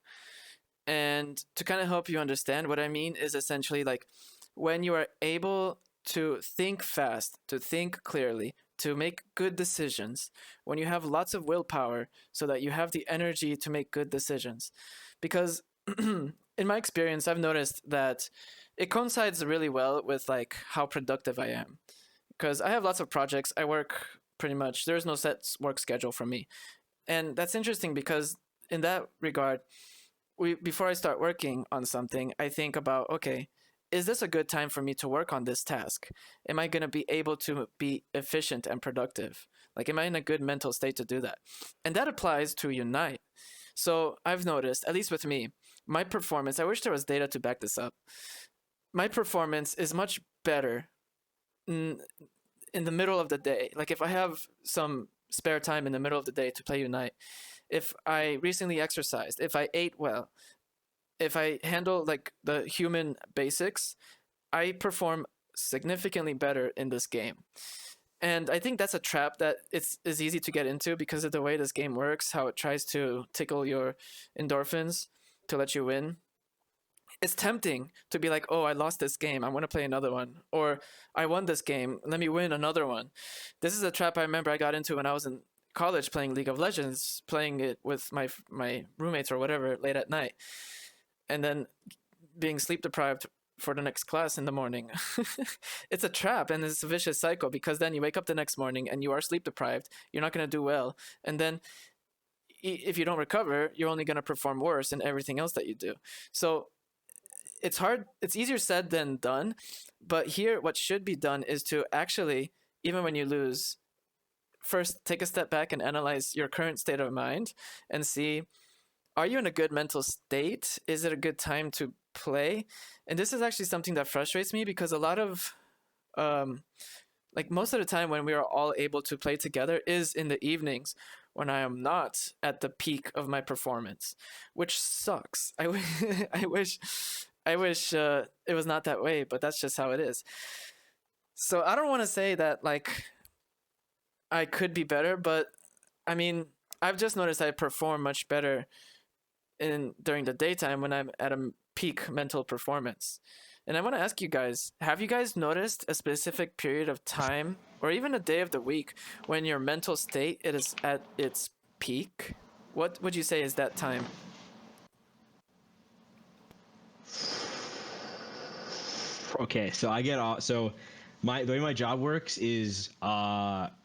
And to kind of help you understand what I mean is essentially like when you are able to think fast, to think clearly, to make good decisions, when you have lots of willpower so that you have the energy to make good decisions. Because in my experience, I've noticed that it coincides really well with like how productive I am. Because I have lots of projects. I work pretty much, there's no set work schedule for me. And that's interesting because in that regard, before I start working on something, I think about, okay, is this a good time for me to work on this task? Am I going to be able to be efficient and productive? Like, am I in a good mental state to do that? And that applies to Unite. So I've noticed, at least with me, my performance, I wish there was data to back this up. My performance is much better in the middle of the day. Like, if I have some spare time in the middle of the day to play Unite, if I recently exercised, if I ate well, if I handle like the human basics, I perform significantly better in this game. And I think that's a trap that is easy to get into because of the way this game works, how it tries to tickle your endorphins to let you win. It's tempting to be like, oh, I lost this game, I want to play another one. Or I won this game, let me win another one. This is a trap I remember I got into when I was in college playing League of Legends, playing it with my roommates or whatever late at night, and then being sleep deprived for the next class in the morning. It's a trap and it's a vicious cycle because then you wake up the next morning and you are sleep deprived. You're not going to do well. And then if you don't recover, you're only going to perform worse in everything else that you do. So it's hard. It's easier said than done. But here, what should be done is to actually, even when you lose, first take a step back and analyze your current state of mind and see are you in a good mental state? Is it a good time to play? And this is actually something that frustrates me because a lot of like most of the time when we are all able to play together is in the evenings when I am not at the peak of my performance, which sucks. I wish it was not that way, but that's just how it is. So I don't want to say that like I could be better, but I mean, I've just noticed I perform much better in during the daytime when I'm at a peak mental performance. And I want to ask you guys, have you guys noticed a specific period of time or even a day of the week when your mental state it is at its peak? What would you say is that time? Okay, so I get off. So the way my job works is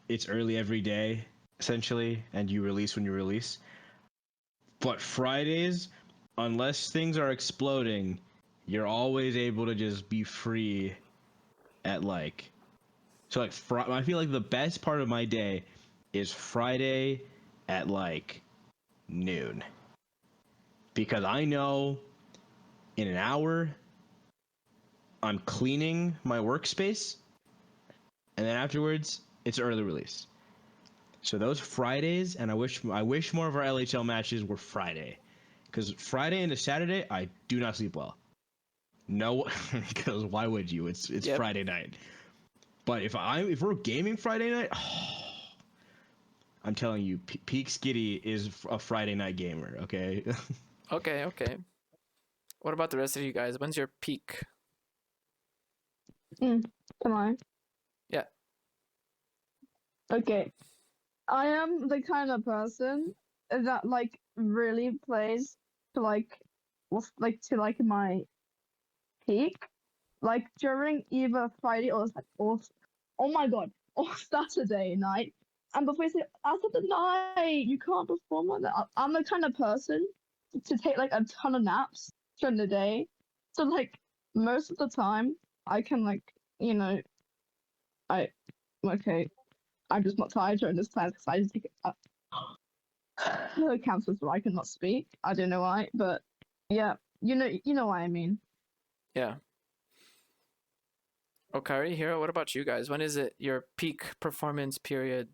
it's early every day essentially, and you release when you release. But Fridays, unless things are exploding, you're always able to just be free at like. So like I feel like the best part of my day is Friday at like noon, because I know in an hour I'm cleaning my workspace, and then afterwards it's early release. So those Fridays, and I wish more of our LHL matches were Friday, because Friday into Saturday I do not sleep well. No, because why would you? It's Yep. Friday night. But if we're gaming Friday night, I'm telling you, Peak Skitty is a Friday night gamer. Okay. Okay, okay. What about the rest of you guys? When's your peak? Come on. Yeah. Okay. I am the kind of person that like really plays to like my peak, like during either Friday or oh my god, or Saturday night. And before you say after the night, you can't perform like that. I'm the kind of person to take like a ton of naps during the day. So like most of the time I can like, you know, I okay, I'm just not tired during this time because I just take it up. It counts as I cannot speak. I don't know why, but yeah, you know what I mean. Yeah. Okari, Hero, what about you guys? When is it your peak performance period?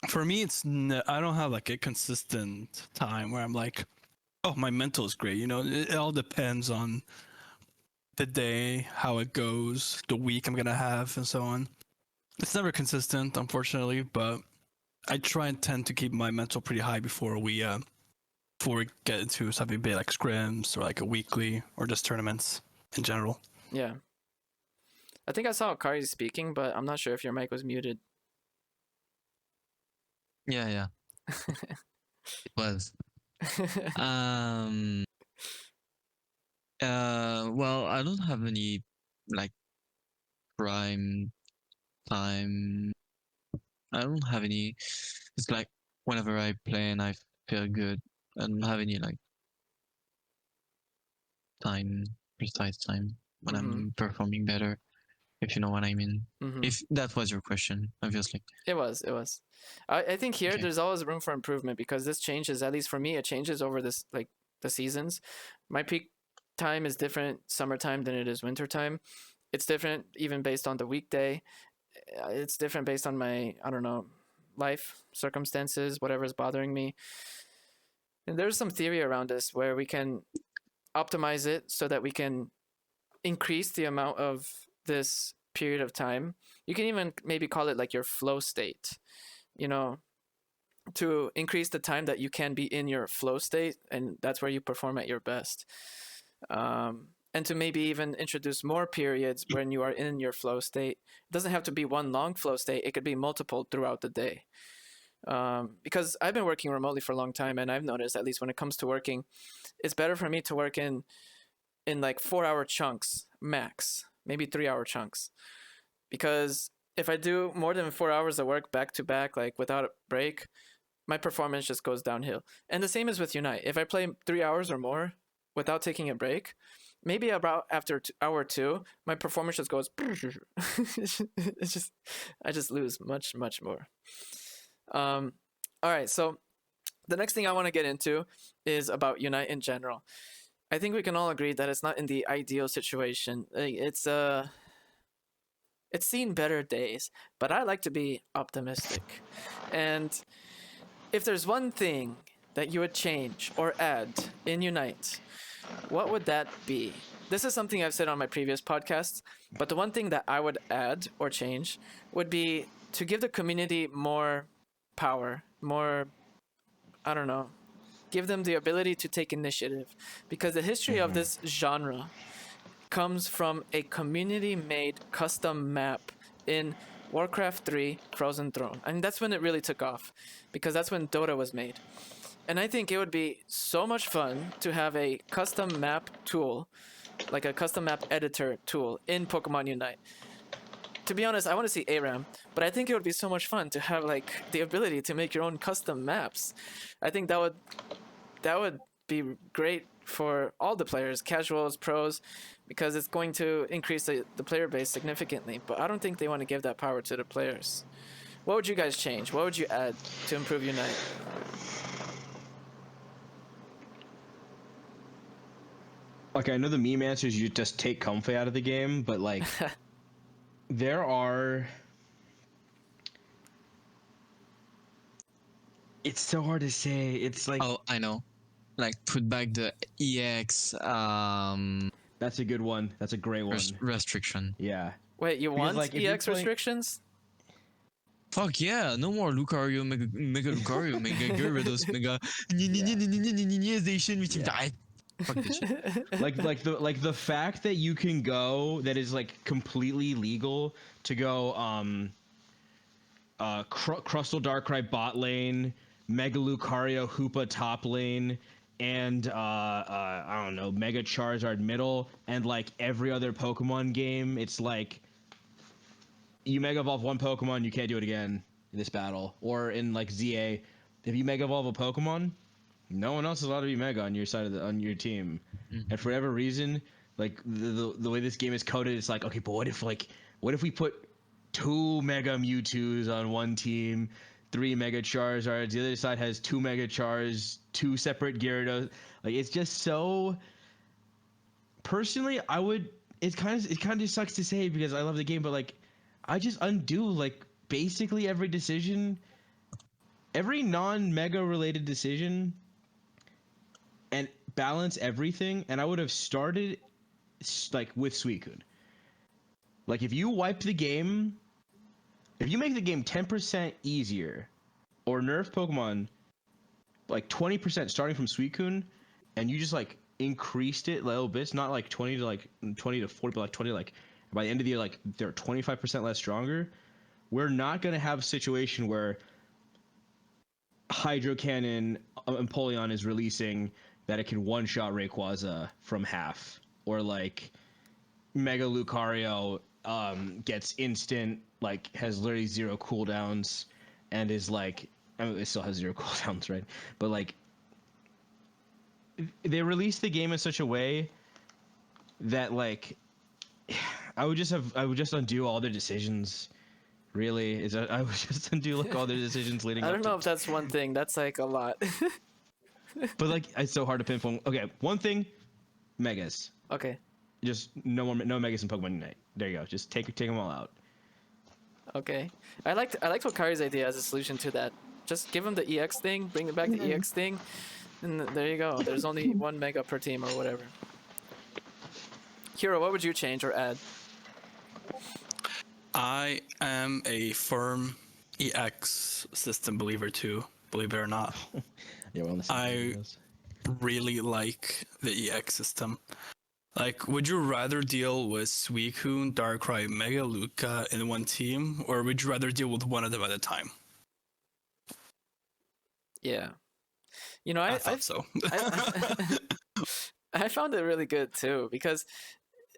For me, I don't have like a consistent time where I'm like, oh, my mental is great. You know, it all depends on the day, how it goes, the week I'm gonna have, and so on. It's never consistent, unfortunately, but I try and tend to keep my mental pretty high before we get into something big like scrims or like a weekly or just tournaments in general. Yeah. I think I saw Okari speaking, but I'm not sure if your mic was muted. Yeah, it was. Um. Well, I don't have any like prime time. I don't have any. It's like whenever I play and I feel good, I don't have any like precise time when I'm performing better. If you know what I mean. If that was your question, obviously. It was. I think here Okay. there's always room for improvement because this changes, at least for me, it changes over this like the seasons. My peak time is different summertime than it is wintertime. It's different even based on the weekday. It's different based on my, I don't know, life circumstances, whatever's bothering me. And there's some theory around this where we can optimize it so that we can increase the amount of this period of time. You can even maybe call it like your flow state, you know, to increase the time that you can be in your flow state, and that's where you perform at your best. And to maybe even introduce more periods when you are in your flow state. It doesn't have to be one long flow state, it could be multiple throughout the day. Because I've been working remotely for a long time, and I've noticed, at least when it comes to working, it's better for me to work in like 4-hour chunks max, maybe 3-hour chunks, because if I do more than 4 hours of work back to back, like without a break, my performance just goes downhill. And the same is with Unite. If I play 3 hours or more without taking a break, maybe about after hour 2, my performance just goes. It's just I just lose much more. All right, so the next thing I want to get into is about Unite in general. I think we can all agree that it's not in the ideal situation. It's seen better days, but I like to be optimistic. And if there's one thing that you would change or add in Unite, what would that be? This is something I've said on my previous podcasts, but the one thing that I would add or change would be to give the community more power, more, I don't know, give them the ability to take initiative. Because the history of this genre comes from a community made custom map in Warcraft 3 Frozen Throne. And that's when it really took off, because that's when Dota was made. And I think it would be so much fun to have a custom map tool, like a custom map editor tool in Pokemon Unite. To be honest, I want to see ARAM, but I think it would be so much fun to have like the ability to make your own custom maps. I think that would be great for all the players, casuals, pros, because it's going to increase the player base significantly. But I don't think they want to give that power to the players. What would you guys change? What would you add to improve Unite? Like, I know the meme answer is you just take Comfy out of the game, but like, there are. It's so hard to say. It's like Oh, I know. Like put back the EX that's a good one. That's a great one. restriction. Yeah. Wait, you Because, want like, if you're EX playing- restrictions? Fuck yeah, no more Lucario, Mega Lucario, Mega Gyarados, Mega Station. Yeah. Fuck this shit. like the fact that you can go, that is like completely legal to go Crustal Darkrai bot lane, Mega Lucario Hoopa top lane, and I don't know, Mega Charizard middle, and like every other Pokemon game, it's like you Mega Evolve one Pokemon, you can't do it again in this battle. Or in like ZA, if you Mega Evolve a Pokemon, no one else is allowed to be Mega on your side of on your team. And for whatever reason, like the way this game is coded, it's like, okay, but what if we put 2 Mega Mewtwo's on one team, 3 Mega Charizards, the other side has 2 Mega Chars, 2 separate Gyarados. Like, it's just so. Personally, I would. It kind of just sucks to say because I love the game, but like, I just undo like basically every decision, every non-Mega related decision, and balance everything. And I would have started like with Suicune. Like, if you wipe the game, if you make the game 10% easier, or nerf Pokemon like 20% starting from Suicune, and you just like increased it little bits, not like 20 to 40, but like 20, like by the end of the year, like they're 25% less stronger. We're not gonna have a situation where Hydro Cannon Empoleon is releasing that it can one-shot Rayquaza from half, or like Mega Lucario gets instant, like has literally 0 cooldowns, and is like, I mean, it still has 0 cooldowns, right? But like, they released the game in such a way that like, I would just undo all their decisions. Really, I would just undo like all their decisions leading I up don't to. know if that's one thing. That's like a lot. But like, it's so hard to pinpoint. Okay, one thing, Megas. Okay. Just no Megas in Pokemon Unite. There you go. Just take them all out. Okay. I liked Wakari's idea as a solution to that. Just give him the EX thing, bring back the EX thing, and there you go. There's only 1 Mega per team or whatever. Hero, what would you change or add? I am a firm EX system believer too, believe it or not. Yeah, we're on the same I page, guys. really like the EX system. Like, would you rather deal with Suicune, Darkrai, Mega Luca in one team, or would you rather deal with one of them at a time? Yeah. You know, I thought so. I found it really good too, because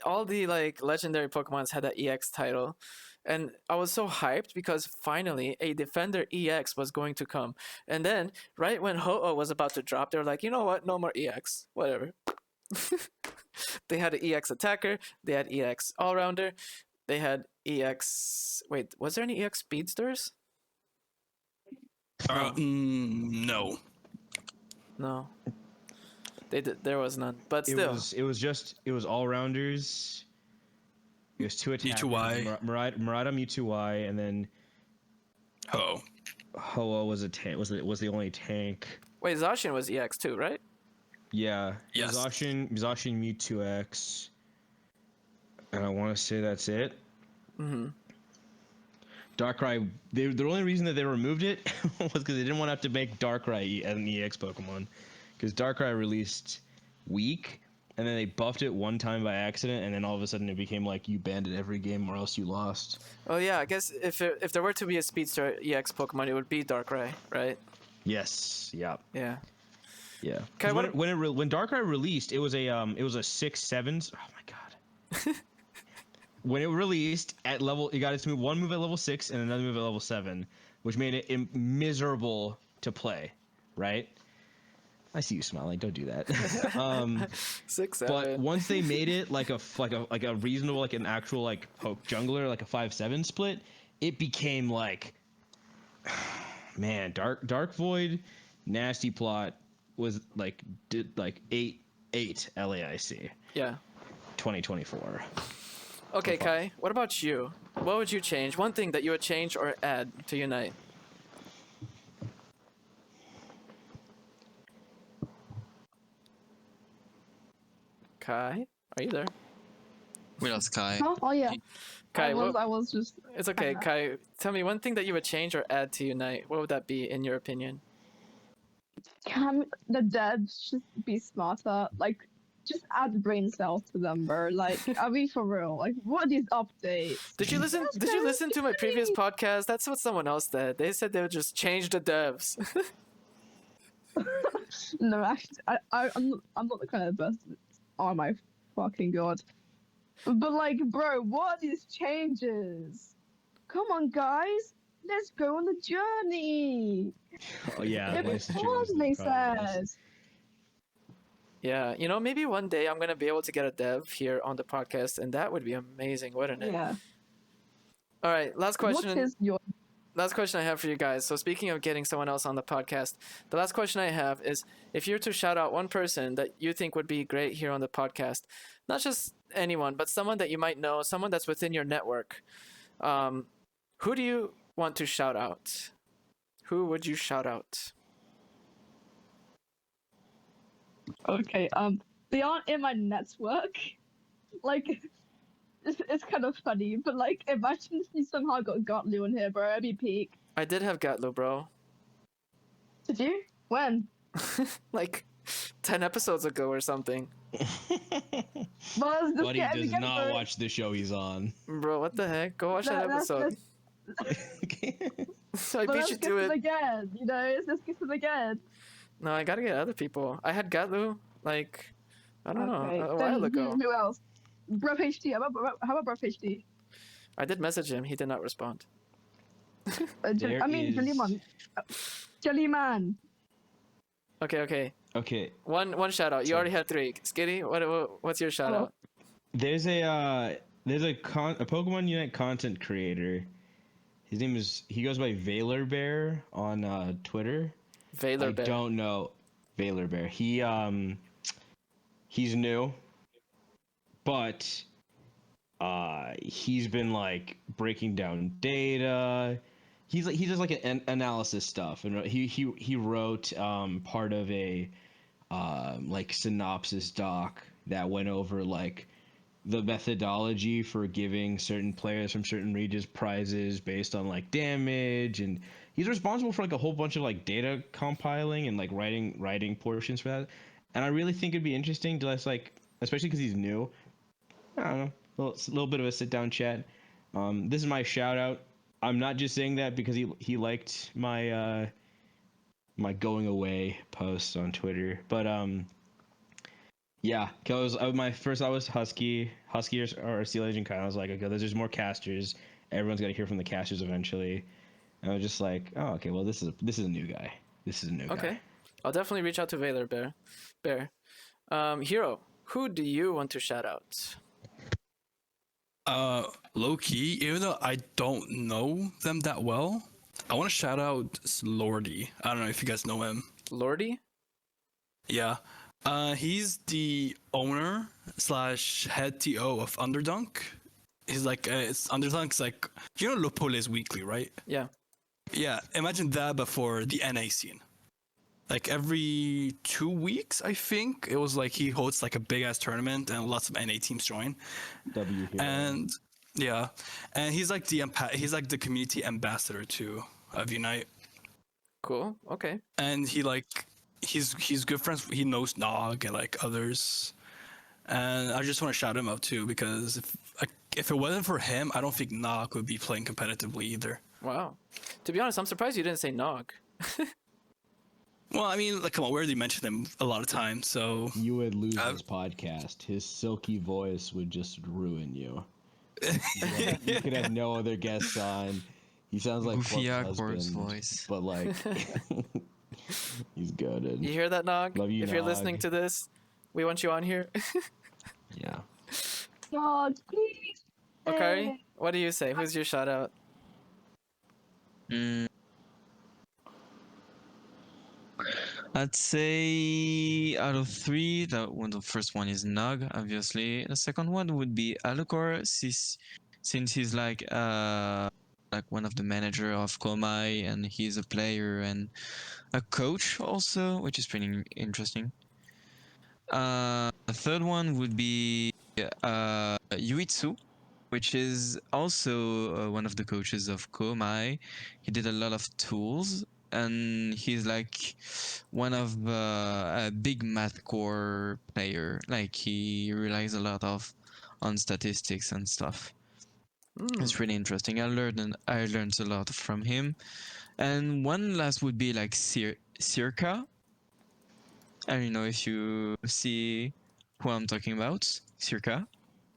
all the like legendary Pokemons had that EX title, and I was so hyped because finally a Defender EX was going to come. And then right when Ho-Oh was about to drop, they were like, you know what, no more EX, whatever. They had an EX attacker, they had EX all-rounder, they had EX, wait, was there any EX speedsters? No. No, they did. There was none. But It still, was all rounders. It was two attackers. Mewtwo Y. Murata Mewtwo Y, and then Oh. Hoa was a tank. Was the only tank. wait, Zacian was EX too, right? Yeah. Yes. Zacian Mewtwo X. And I want to say that's it. Mm-hmm. Darkrai. The only reason that they removed it was because they didn't want to have to make Darkrai an EX Pokemon, because Darkrai released weak, and then they buffed it one time by accident, and then all of a sudden it became like you banned it every game or else you lost. Oh yeah, I guess if there were to be a Speedster EX Pokemon, it would be Darkrai, right? Yes. Yeah. Yeah. Yeah. Okay, 'Cause what- when Darkrai released, it was a 6/7s. Oh my god. When it released at level, it got its one move at level 6 and another move at level 7, which made it miserable to play. Right? I see you smiling. Don't do that. 6, 7. But once they made it like a reasonable, like an actual like poke jungler, like a 5/7 split, it became like, man, Dark Void, Nasty Plot was like did like 8 LAIC Yeah. 2024. Okay, So far. Kai. What about you? What would you change? One thing that you would change or add to Unite? Kai, are you there? We lost Kai. Huh? Oh yeah. Kai, I was just. it's okay. Kai, tell me one thing that you would change or add to Unite. What would that be, in your opinion? Can the devs just be smarter? Like, just add brain cells to them, bro. Like, are we for real? Like, what are these updates? Did you listen? That's Did you listen to my previous crazy. podcast? That's what someone else said. They said they would just change the devs. No, actually, I'm not the kind of person. Oh my fucking god. But like, bro, what are these changes? Come on, guys. Let's go on the journey. Oh yeah, It license changes was, in they progress. said. Yeah, maybe one day I'm gonna be able to get a dev here on the podcast, and that would be amazing, wouldn't it? Yeah. All right, last question. What is your Last question I have for you guys. So speaking of getting someone else on the podcast, the last question I have is, if you were to shout out one person that you think would be great here on the podcast, not just anyone, but someone that you might know, someone that's within your network, who do you want to shout out? Who would you shout out? Okay, they aren't in my network. Like, it's kind of funny, but like, imagine if you somehow got Gotlu in here, bro. It'd be peak. I did have Gatlu, bro. Did you? When? Like 10 episodes ago or something. Well, let's Buddy get him does again, not bro. watch the show he's on. Bro, what the heck? Go watch that Let's- episode. I But beat let's you get to him it. again, you know? Let's get him again. No, I gotta get other people. I had Gatlu, like, I don't know, a Then while ago. Who else? Bro HD. How about Bro HD? I did message him. He did not respond. There is- Jellyman. Jellyman. Okay. Okay, One shout out. You already had 3. Skitty, what's your shout out? there's a Pokemon Unite content creator. His name he goes by Valor Bear on Twitter. Valor I Bear. don't know Valor Bear. He's new, but he's been like breaking down data. He does like an analysis stuff, and he wrote part of a like synopsis doc that went over like the methodology for giving certain players from certain regions prizes based on like damage, and he's responsible for like a whole bunch of like data compiling and like writing portions for that. And I really think it'd be interesting to like, especially because he's new. I don't know, a little bit of a sit down chat. This is my shout out. I'm not just saying that because he liked my my going away posts on Twitter, but yeah, cause I was Husky or Steel Agent Kai. I was like, okay, there's more casters. Everyone's got to hear from the casters eventually. And I was just like, oh, okay, well this is a new guy. This is a new Okay. guy. I'll definitely reach out to Valor Bear. Hero, who do you want to shout out? Low key, even though I don't know them that well, I want to shout out Lordy. I don't know if you guys know him. Lordy? Yeah. He's the owner slash head TO of Underdunk. He's like, it's Underdunk's like, you know Lopole's Weekly, right? Yeah. Yeah, imagine that before the NA scene. Like every 2 weeks, I think, it was like he hosts like a big ass tournament and lots of NA teams join. W here. And yeah, and he's like he's like the community ambassador too of Unite. Cool. Okay. And he's good friends. He knows Nog and like others. And I just want to shout him out too because if it wasn't for him, I don't think Nog would be playing competitively either. Wow. To be honest, I'm surprised you didn't say Nog. Well, I mean, like, come on, we already mentioned him a lot of times, so You would lose this podcast. His silky voice would just ruin you. You could have no other guests on. He sounds like Goofy, Club's awkward husband, voice. but like he's good. And You hear that, Nog? Love you, If you're Nog. listening to this, we want you on here. yeah. God, please. Okay. What do you say? Who's your shout out? I'd say out of three, the first one is Nog, obviously. The second one would be Alukor, since he's like one of the manager of Komai, and he's a player and a coach also, which is pretty interesting. The third one would be Yuitsu, which is also one of the coaches of Komai. He did a lot of tools, and he's like one of a big math core player. Like he relies a lot on statistics and stuff. It's really interesting. I learned a lot from him. And one last would be like Circa. I don't know if you see who I'm talking about. Circa.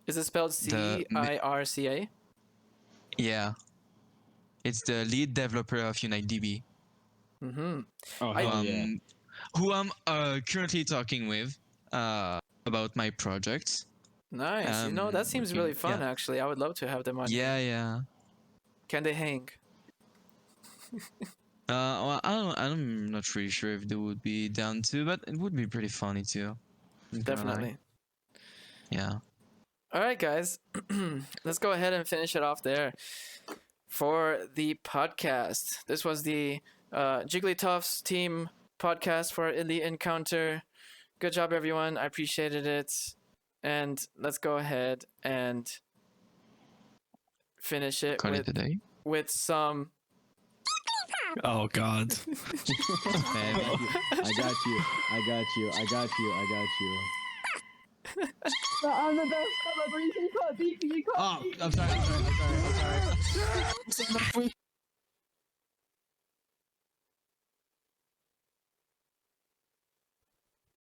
Is it spelled The CIRCA? Yeah. It's the lead developer of UniteDB. Mm-hmm. Oh hell yeah. Who I'm currently talking with about my project. Nice. You know, that seems really fun, yeah. actually. I would love to have them on here. Yeah. Can they hang? Well, I'm not really sure if they would be down to, but it would be pretty funny too. Not gonna lie. Definitely. Yeah. All right, guys. Let's go ahead and finish it off there for the podcast. This was the JigglyTuffs team podcast for Elite Encounter. Good job, everyone. I appreciated it. And let's go ahead and finish it Call it a day. with some. oh god. I got you. But I'm the best celebration. You can't beat me. You can't Oh, beat me. I'm sorry.